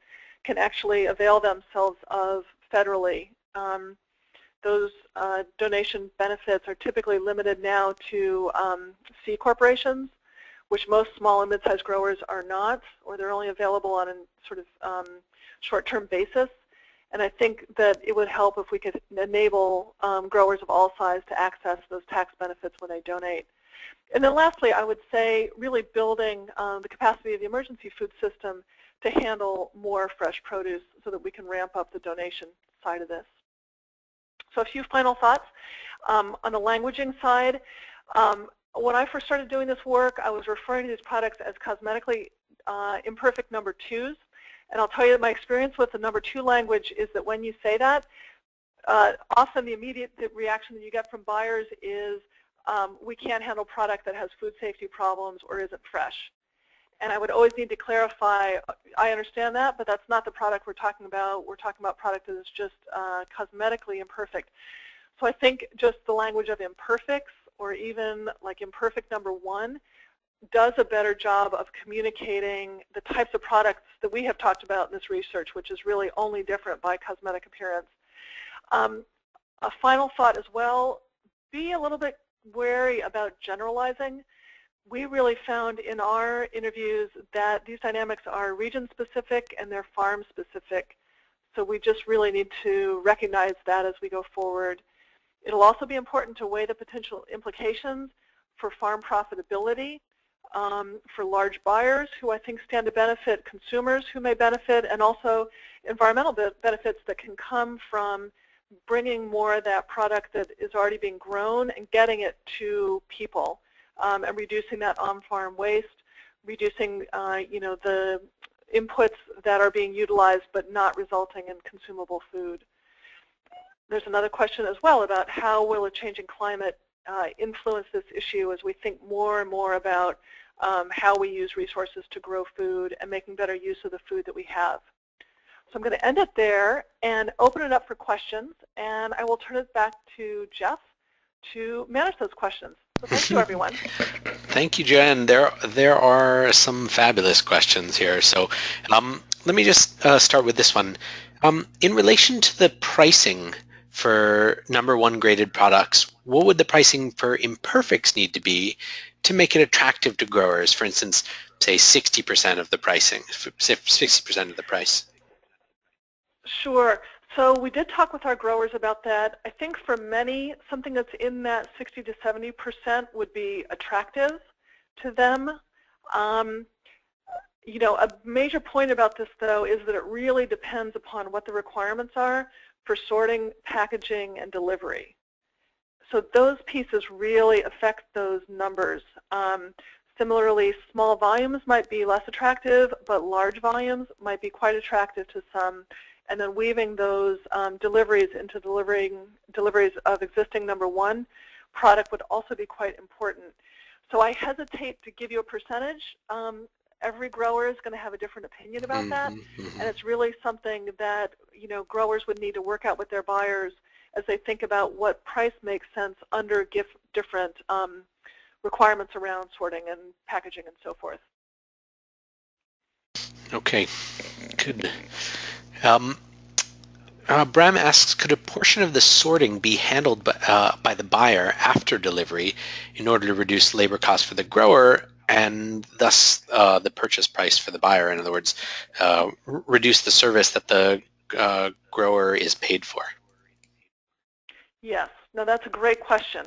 S2: can actually avail themselves of federally. Those donation benefits are typically limited now to C corporations, which most small and mid-sized growers are not, or they're only available on a sort of short-term basis. And I think that it would help if we could enable growers of all sizes to access those tax benefits when they donate. And then lastly, I would say really building the capacity of the emergency food system to handle more fresh produce so that we can ramp up the donation side of this. So a few final thoughts. On the languaging side, when I first started doing this work, I was referring to these products as cosmetically imperfect number twos. And I'll tell you that my experience with the number two language is that when you say that, often the immediate reaction that you get from buyers is, we can't handle product that has food safety problems or isn't fresh. And I would always need to clarify, I understand that, but that's not the product we're talking about. We're talking about product that is just cosmetically imperfect. So I think just the language of imperfects, or even like imperfect number one, does a better job of communicating the types of products that we have talked about in this research, which is really only different by cosmetic appearance. A final thought as well, be a little bit wary about generalizing. We really found in our interviews that these dynamics are region-specific and they're farm-specific. So we just really need to recognize that as we go forward. It'll also be important to weigh the potential implications for farm profitability, for large buyers who I think stand to benefit, consumers who may benefit, and also environmental benefits that can come from bringing more of that product that is already being grown and getting it to people, and reducing that on-farm waste, reducing the inputs that are being utilized but not resulting in consumable food. There's another question as well about how will a changing climate influence this issue as we think more and more about how we use resources to grow food and making better use of the food that we have. So I'm going to end it there and open it up for questions, and I will turn it back to Jeff to manage those questions. So thank you, everyone.
S1: Thank you, Jen. There are some fabulous questions here. So let me just start with this one. In relation to the pricing for #1 graded products, what would the pricing for imperfects need to be to make it attractive to growers? For instance, say 60% of the pricing, 60% of the price.
S2: Sure. So we did talk with our growers about that. I think for many, something that's in that 60 to 70% would be attractive to them. You know, a major point about this, though, is that it really depends upon what the requirements are for sorting, packaging, and delivery. So those pieces really affect those numbers. Similarly, small volumes might be less attractive, but large volumes might be quite attractive to some. And then weaving those deliveries into deliveries of existing #1 product would also be quite important. So I hesitate to give you a percentage. Every grower is going to have a different opinion about that, and it's really something that, you know, growers would need to work out with their buyers as they think about what price makes sense under different requirements around sorting and packaging and so forth.
S1: Okay, good. Bram asks, could a portion of the sorting be handled by the buyer after delivery in order to reduce labor costs for the grower and thus the purchase price for the buyer? In other words, reduce the service that the grower is paid for?
S2: Yes. No, that's a great question.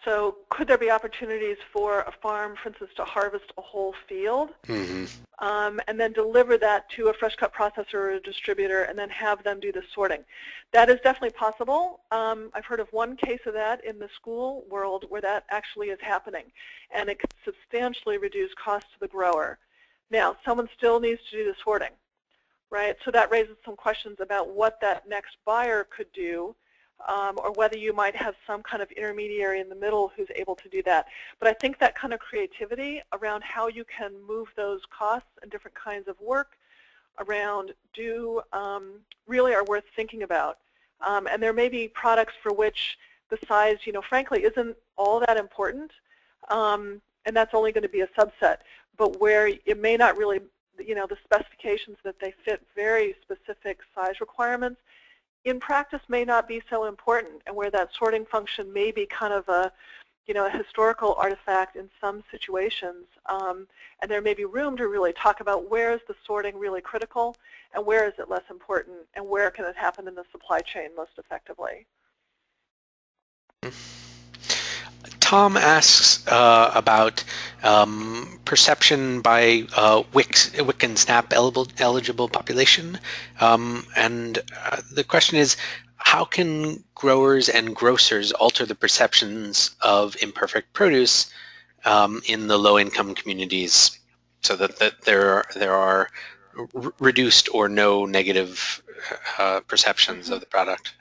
S2: So could there be opportunities for a farm, for instance, to harvest a whole field and then deliver that to a fresh cut processor or a distributor and then have them do the sorting? That is definitely possible. I've heard of one case of that in the school world where that actually is happening, and it could substantially reduce costs to the grower. Now, someone still needs to do the sorting, right? So that raises some questions about what that next buyer could do. Or whether you might have some kind of intermediary in the middle who's able to do that. But I think that kind of creativity around how you can move those costs and different kinds of work around really are worth thinking about. And there may be products for which the size, you know, frankly, isn't all that important, and that's only going to be a subset. But where it may not really, you know, the specifications that they fit very specific size requirements, in practice may not be so important, and where that sorting function may be kind of a, you know, a historical artifact in some situations, and there may be room to really talk about where is the sorting really critical and where is it less important and where can it happen in the supply chain most effectively.
S1: Tom asks about perception by WIC and SNAP eligible population, and the question is, how can growers and grocers alter the perceptions of imperfect produce in the low-income communities so that there are reduced or no negative perceptions of the product?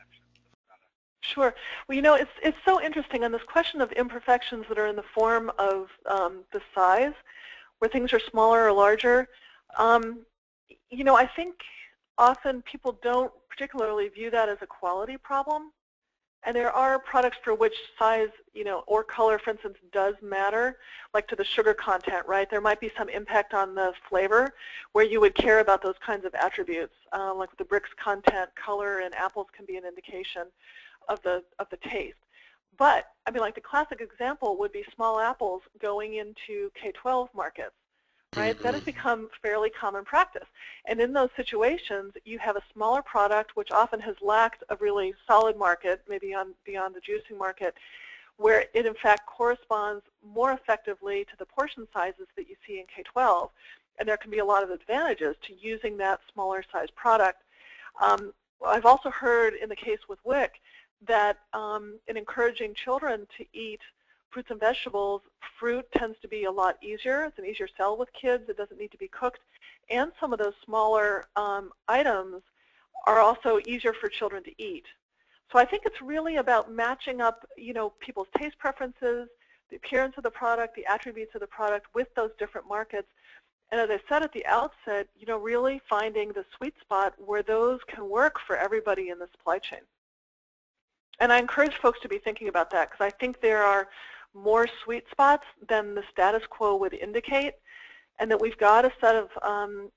S2: Sure. Well, you know, it's so interesting on this question of imperfections that are in the form of the size, where things are smaller or larger. You know, I think often people don't particularly view that as a quality problem. And there are products for which size, you know, or color, for instance, does matter, like to the sugar content, right? There might be some impact on the flavor where you would care about those kinds of attributes, like with the bricks content, color in apples can be an indication of the taste. But I mean, like the classic example would be small apples going into K-12 markets, right? That has become fairly common practice. And in those situations, you have a smaller product which often has lacked a really solid market, maybe beyond the juicing market, where it in fact corresponds more effectively to the portion sizes that you see in K-12. And there can be a lot of advantages to using that smaller size product. I've also heard in the case with WIC that in encouraging children to eat fruits and vegetables, fruit tends to be a lot easier. It's an easier sell with kids. It doesn't need to be cooked. And some of those smaller items are also easier for children to eat. So I think it's really about matching up, you know, people's taste preferences, the appearance of the product, the attributes of the product with those different markets. And as I said at the outset, you know, really finding the sweet spot where those can work for everybody in the supply chain. And I encourage folks to be thinking about that because I think there are more sweet spots than the status quo would indicate, and that we've got a set of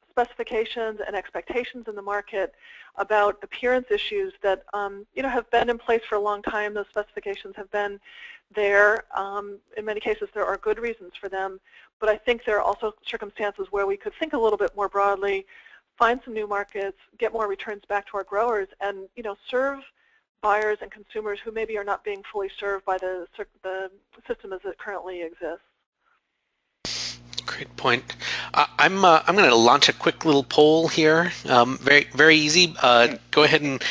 S2: specifications and expectations in the market about appearance issues that have been in place for a long time. Those specifications have been there. In many cases, there are good reasons for them, but I think there are also circumstances where we could think a little bit more broadly, find some new markets, get more returns back to our growers, and serve buyers and consumers who maybe are not being fully served by the system as it currently exists.
S1: Great point. I'm going to launch a quick little poll here. Very easy. Go ahead and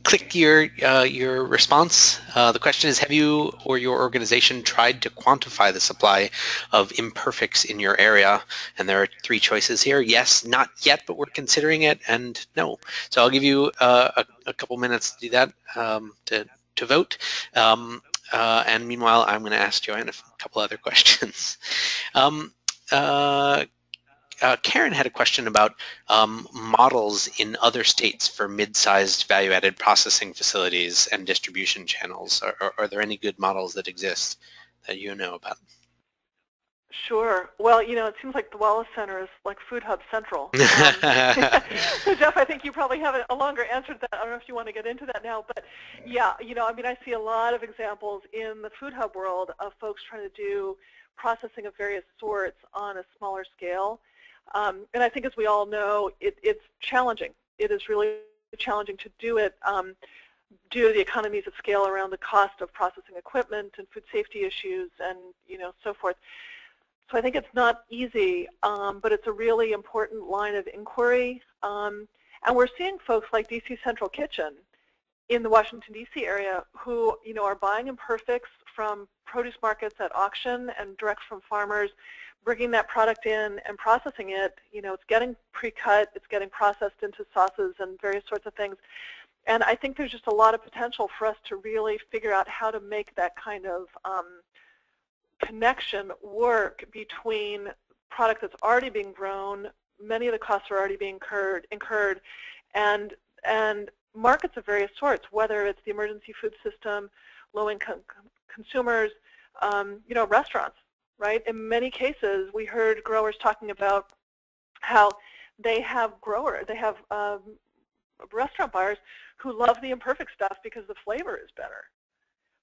S1: click your response. The question is: have you or your organization tried to quantify the supply of imperfects in your area? And there are 3 choices here: yes, not yet, but we're considering it, and no. So I'll give you a couple minutes to do that, to vote. And meanwhile, I'm going to ask Joanne a couple other questions. Karen had a question about models in other states for mid-sized value-added processing facilities and distribution channels. Are there any good models that exist that you know about?
S2: Sure. Well, it seems like the Wallace Center is like Food Hub Central. So, Jeff, I think you probably have a longer answer to that. I don't know if you want to get into that now, but yeah, I see a lot of examples in the Food Hub world of folks trying to do processing of various sorts on a smaller scale. And I think, as we all know, it's challenging. It is really challenging to do it due to the economies of scale around the cost of processing equipment and food safety issues and so forth. So I think it's not easy, but it's a really important line of inquiry. And we're seeing folks like DC Central Kitchen in the Washington, D.C. area who are buying imperfects from produce markets at auction and direct from farmers, bringing that product in and processing it. It's getting pre-cut, it's getting processed into sauces and various sorts of things. And I think there's just a lot of potential for us to really figure out how to make that kind of connection work between product that's already being grown, many of the costs are already being incurred, and markets of various sorts, whether it's the emergency food system, low-income consumers, restaurants, right? In many cases, we heard growers talking about how they have restaurant buyers who love the imperfect stuff because the flavor is better.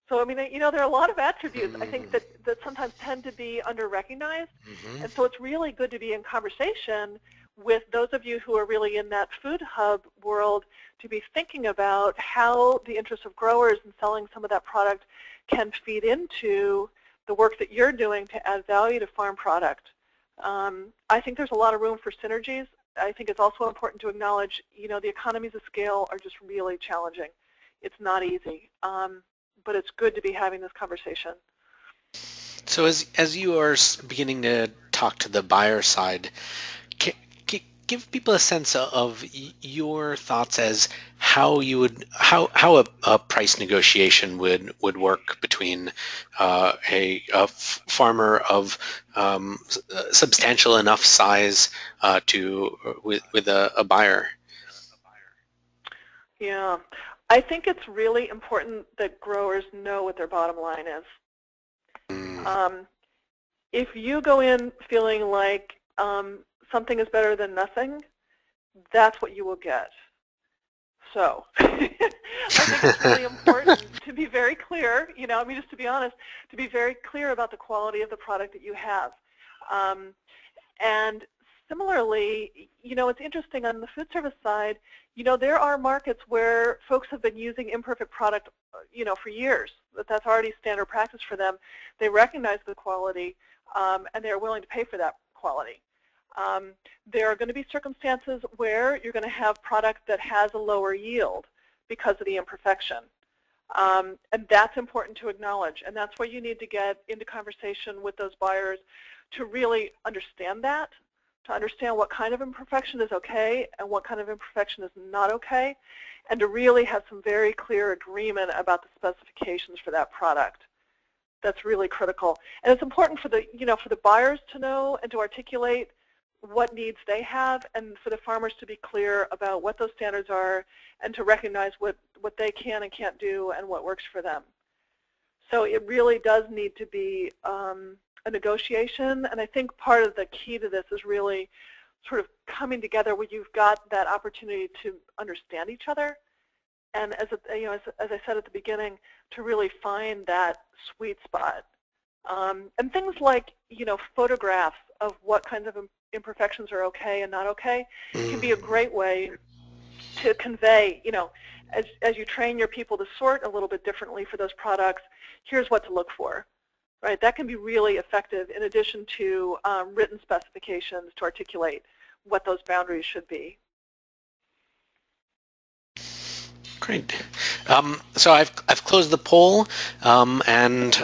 S2: So, there are a lot of attributes, I think, that sometimes tend to be under-recognized. Mm-hmm. And so it's really good to be in conversation with those of you who are really in that food hub world to be thinking about how the interests of growers in selling some of that product can feed into the work that you're doing to add value to farm product. I think there's a lot of room for synergies. I think it's also important to acknowledge, the economies of scale are just really challenging. It's not easy. But it's good to be having this conversation.
S1: So as you are beginning to talk to the buyer side, give people a sense of your thoughts as how a price negotiation would work between a farmer of substantial enough size with a buyer.
S2: Yeah. I think it's really important that growers know what their bottom line is. If you go in feeling like something is better than nothing, that's what you will get. So I think it's really important to be very clear, just to be honest, to be very clear about the quality of the product that you have. And similarly, it's interesting on the food service side, there are markets where folks have been using imperfect product, for years. That's already standard practice for them. They recognize the quality, and they're willing to pay for that quality. There are going to be circumstances where you're going to have product that has a lower yield because of the imperfection. And that's important to acknowledge. And that's where you need to get into conversation with those buyers to really understand that, to understand what kind of imperfection is okay and what kind of imperfection is not okay, and to really have some very clear agreement about the specifications for that product. That's really critical. And it's important for the, for the buyers to know and to articulate what needs they have, and for the farmers to be clear about what those standards are and to recognize what they can and can't do and what works for them. So it really does need to be a negotiation, and I think part of the key to this is really sort of coming together where you've got that opportunity to understand each other, and as I said at the beginning, to really find that sweet spot. And things like photographs of what kinds of imperfections are okay and not okay can be a great way to convey, as you train your people to sort a little bit differently for those products, here's what to look for, right? That can be really effective in addition to written specifications to articulate what those boundaries should be.
S1: Great. So I've closed the poll, and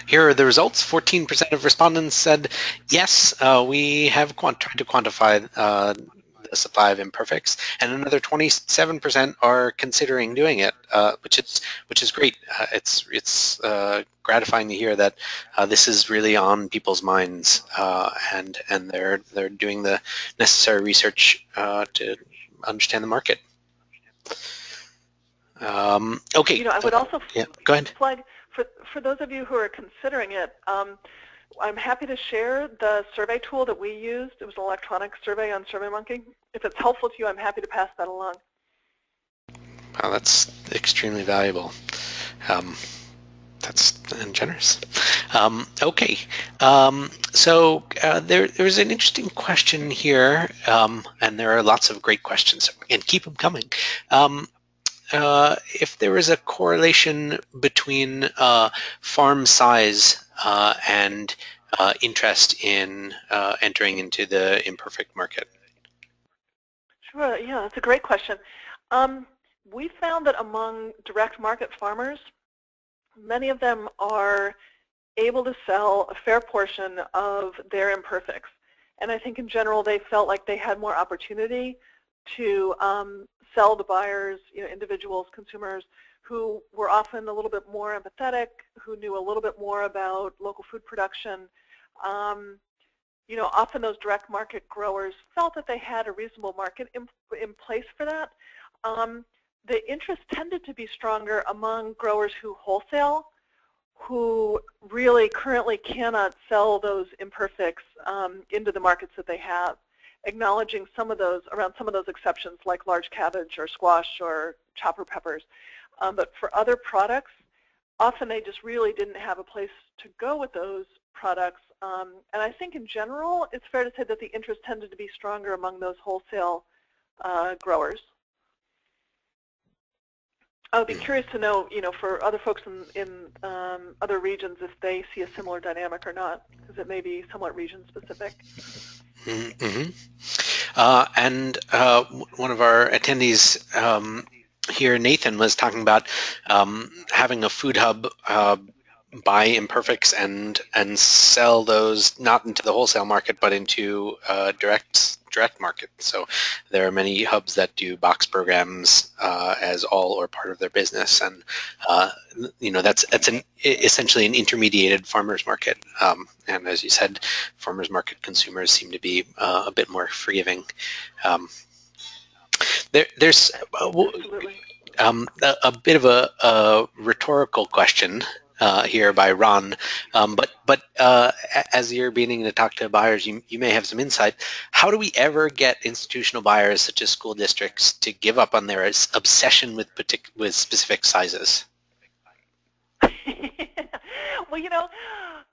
S1: here are the results. 14% of respondents said yes, we have tried to quantify the supply of imperfects, and another 27% are considering doing it, which is great. It's gratifying to hear that this is really on people's minds, and they're doing the necessary research to understand the market. Okay.
S2: I would also
S1: go ahead.
S2: flag for those of you who are considering it. I'm happy to share the survey tool that we used. It was an electronic survey on SurveyMonkey. If it's helpful to you, I'm happy to pass that along.
S1: Wow, that's extremely valuable. That's generous. Okay, so there's an interesting question here, and there are lots of great questions, and keep them coming. If there is a correlation between farm size and interest in entering into the imperfect market?
S2: Sure, yeah, that's a great question. We found that among direct market farmers, many of them are able to sell a fair portion of their imperfects. And I think in general they felt like they had more opportunity to sell to buyers, individuals, consumers who were often a little bit more empathetic, who knew a little bit more about local food production. Often those direct market growers felt that they had a reasonable market in place for that. The interest tended to be stronger among growers who wholesale, who really currently cannot sell those imperfects into the markets that they have, acknowledging some of those exceptions like large cabbage or squash or chopper peppers. But for other products, often they just really didn't have a place to go with those products. And I think in general, it's fair to say that the interest tended to be stronger among those wholesale growers. I would be curious to know, for other folks in other regions, if they see a similar dynamic or not, because it may be somewhat region-specific.
S1: Mm-hmm. And one of our attendees here, Nathan, was talking about having a food hub buy imperfects and sell those not into the wholesale market but into direct market. So there are many hubs that do box programs as all or part of their business, and that's essentially an intermediated farmers market. And as you said, farmers market consumers seem to be a bit more forgiving. There's a bit of a rhetorical question here by Ron, but as you're beginning to talk to buyers, you may have some insight. How do we ever get institutional buyers such as school districts to give up on their obsession with specific sizes?
S2: Well,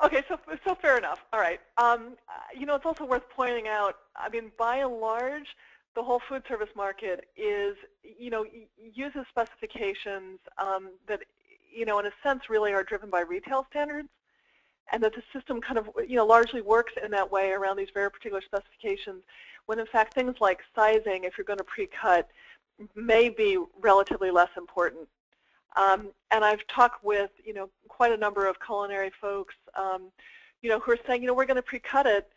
S2: okay, so fair enough. All right. It's also worth pointing out, I mean, by and large, the whole food service market is, uses specifications that, in a sense, really are driven by retail standards, and that the system kind of, largely works in that way around these very particular specifications, when in fact things like sizing, if you're going to pre-cut, may be relatively less important. And I've talked with, quite a number of culinary folks, who are saying, we're going to pre-cut it.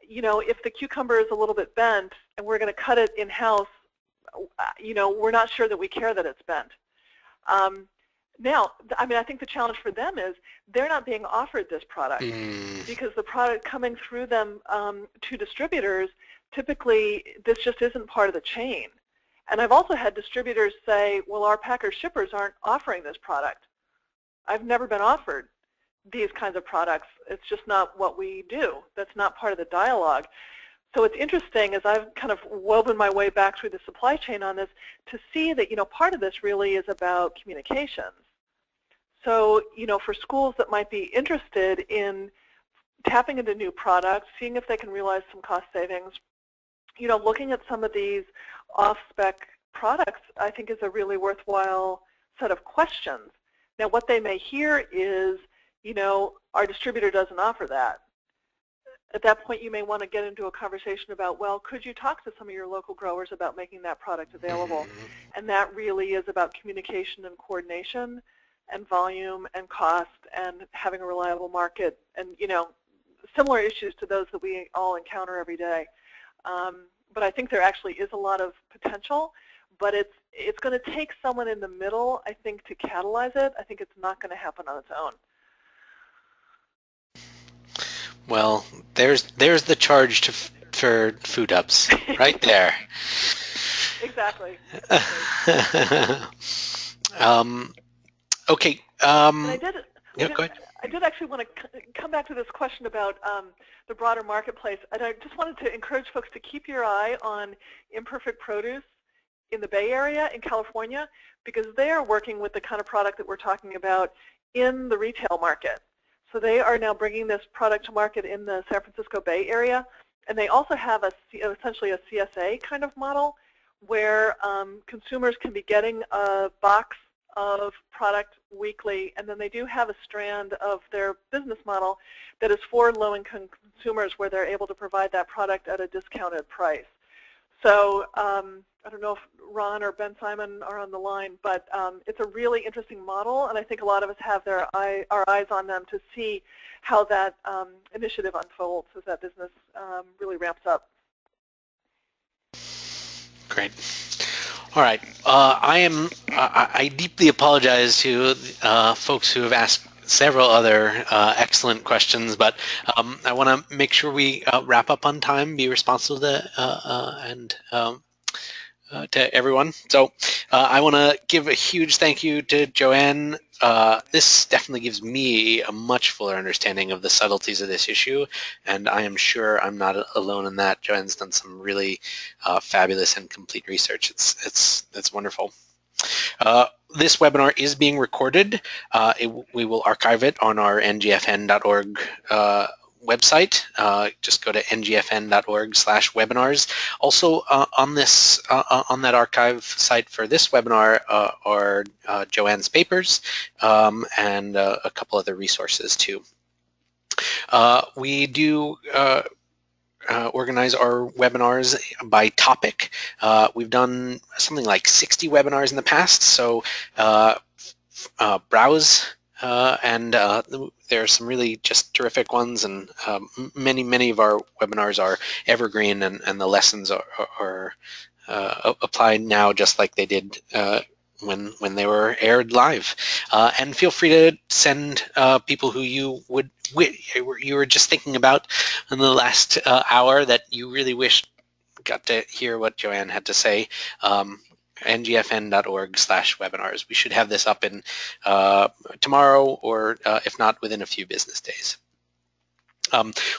S2: If the cucumber is a little bit bent and we're going to cut it in-house, we're not sure that we care that it's bent. Now, I mean, I think the challenge for them is they're not being offered this product because the product coming through them to distributors, typically this just isn't part of the chain. And I've also had distributors say, well, our packer shippers aren't offering this product. I've never been offered these kinds of products. It's just not what we do. That's not part of the dialogue. So it's interesting as I've kind of woven my way back through the supply chain on this to see that, part of this really is about communications. So, for schools that might be interested in tapping into new products, seeing if they can realize some cost savings, looking at some of these off-spec products, I think is a really worthwhile set of questions. Now, what they may hear is, our distributor doesn't offer that. At that point, you may want to get into a conversation about, well, could you talk to some of your local growers about making that product available? And that really is about communication and coordination and volume and cost and having a reliable market and, similar issues to those that we all encounter every day. But I think there actually is a lot of potential, but it's going to take someone in the middle, I think, to catalyze it. I think it's not going to happen on its own.
S1: Well, there's the charge for food hubs right there.
S2: Exactly.
S1: Okay.
S2: Go ahead. I did actually want to come back to this question about the broader marketplace, and I just wanted to encourage folks to keep your eye on Imperfect Produce in the Bay Area in California, because they are working with the kind of product that we're talking about in the retail market. So they are now bringing this product to market in the San Francisco Bay Area, and they also have essentially a CSA kind of model where consumers can be getting a box of product weekly, and then they do have a strand of their business model that is for low-income consumers where they're able to provide that product at a discounted price. So I don't know if Ron or Ben Simon are on the line, but it's a really interesting model, and I think a lot of us have our eyes on them to see how that initiative unfolds as that business really ramps up.
S1: Great. All right. I deeply apologize to folks who have asked several other excellent questions, but I want to make sure we wrap up on time, be responsible to everyone. So I want to give a huge thank you to Joanne. This definitely gives me a much fuller understanding of the subtleties of this issue, and I am sure I'm not alone in that. Joanne's done some really fabulous and complete research. It's wonderful. This webinar is being recorded. We will archive it on our ngfn.org website. Just go to ngfn.org/webinars. Also on that archive site for this webinar are Joanne's papers and a couple other resources too. We do organize our webinars by topic. We've done something like 60 webinars in the past, so browse and there are some really just terrific ones, and many of our webinars are evergreen, and the lessons are applied now just like they did when they were aired live. And feel free to send people who you were just thinking about in the last hour that you really wish got to hear what Joanne had to say. ngfn.org/webinars. We should have this up in tomorrow, or if not, within a few business days.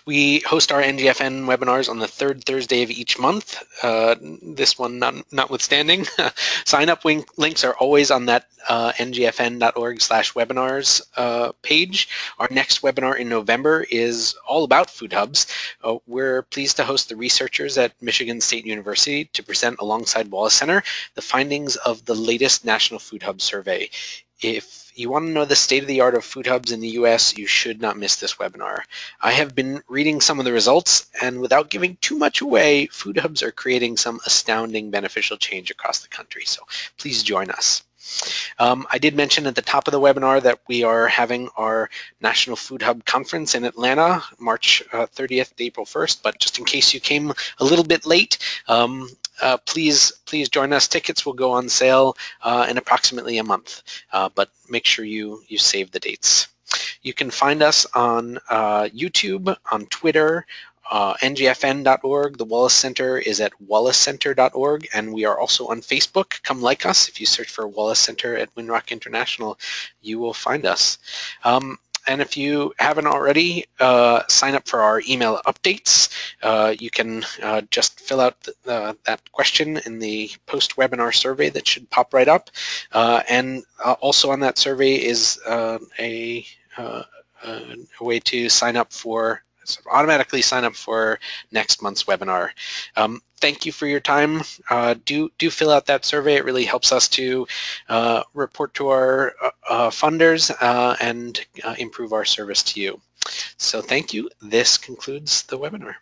S1: We host our NGFN webinars on the third Thursday of each month, this one notwithstanding. Sign-up links are always on that ngfn.org/webinars page. Our next webinar in November is all about food hubs. We're pleased to host the researchers at Michigan State University to present alongside Wallace Center the findings of the latest National Food Hub Survey. If you want to know the state-of-the-art of food hubs in the U.S., you should not miss this webinar. I have been reading some of the results, and without giving too much away, food hubs are creating some astounding beneficial change across the country, so please join us. I did mention at the top of the webinar that we are having our National Food Hub Conference in Atlanta, March 30th to April 1st, but just in case you came a little bit late, please join us. Tickets will go on sale in approximately a month, but make sure you save the dates. You can find us on YouTube, on Twitter, ngfn.org. The Wallace Center is at wallacecenter.org, and we are also on Facebook. Come like us. If you search for Wallace Center at Windrock International, you will find us. And if you haven't already, sign up for our email updates. You can just fill out that question in the post-webinar survey that should pop right up. And also on that survey is a way to sign up for, automatically sign up for next month's webinar. Thank you for your time. Do fill out that survey. It really helps us to report to our funders and improve our service to you. So thank you. This concludes the webinar.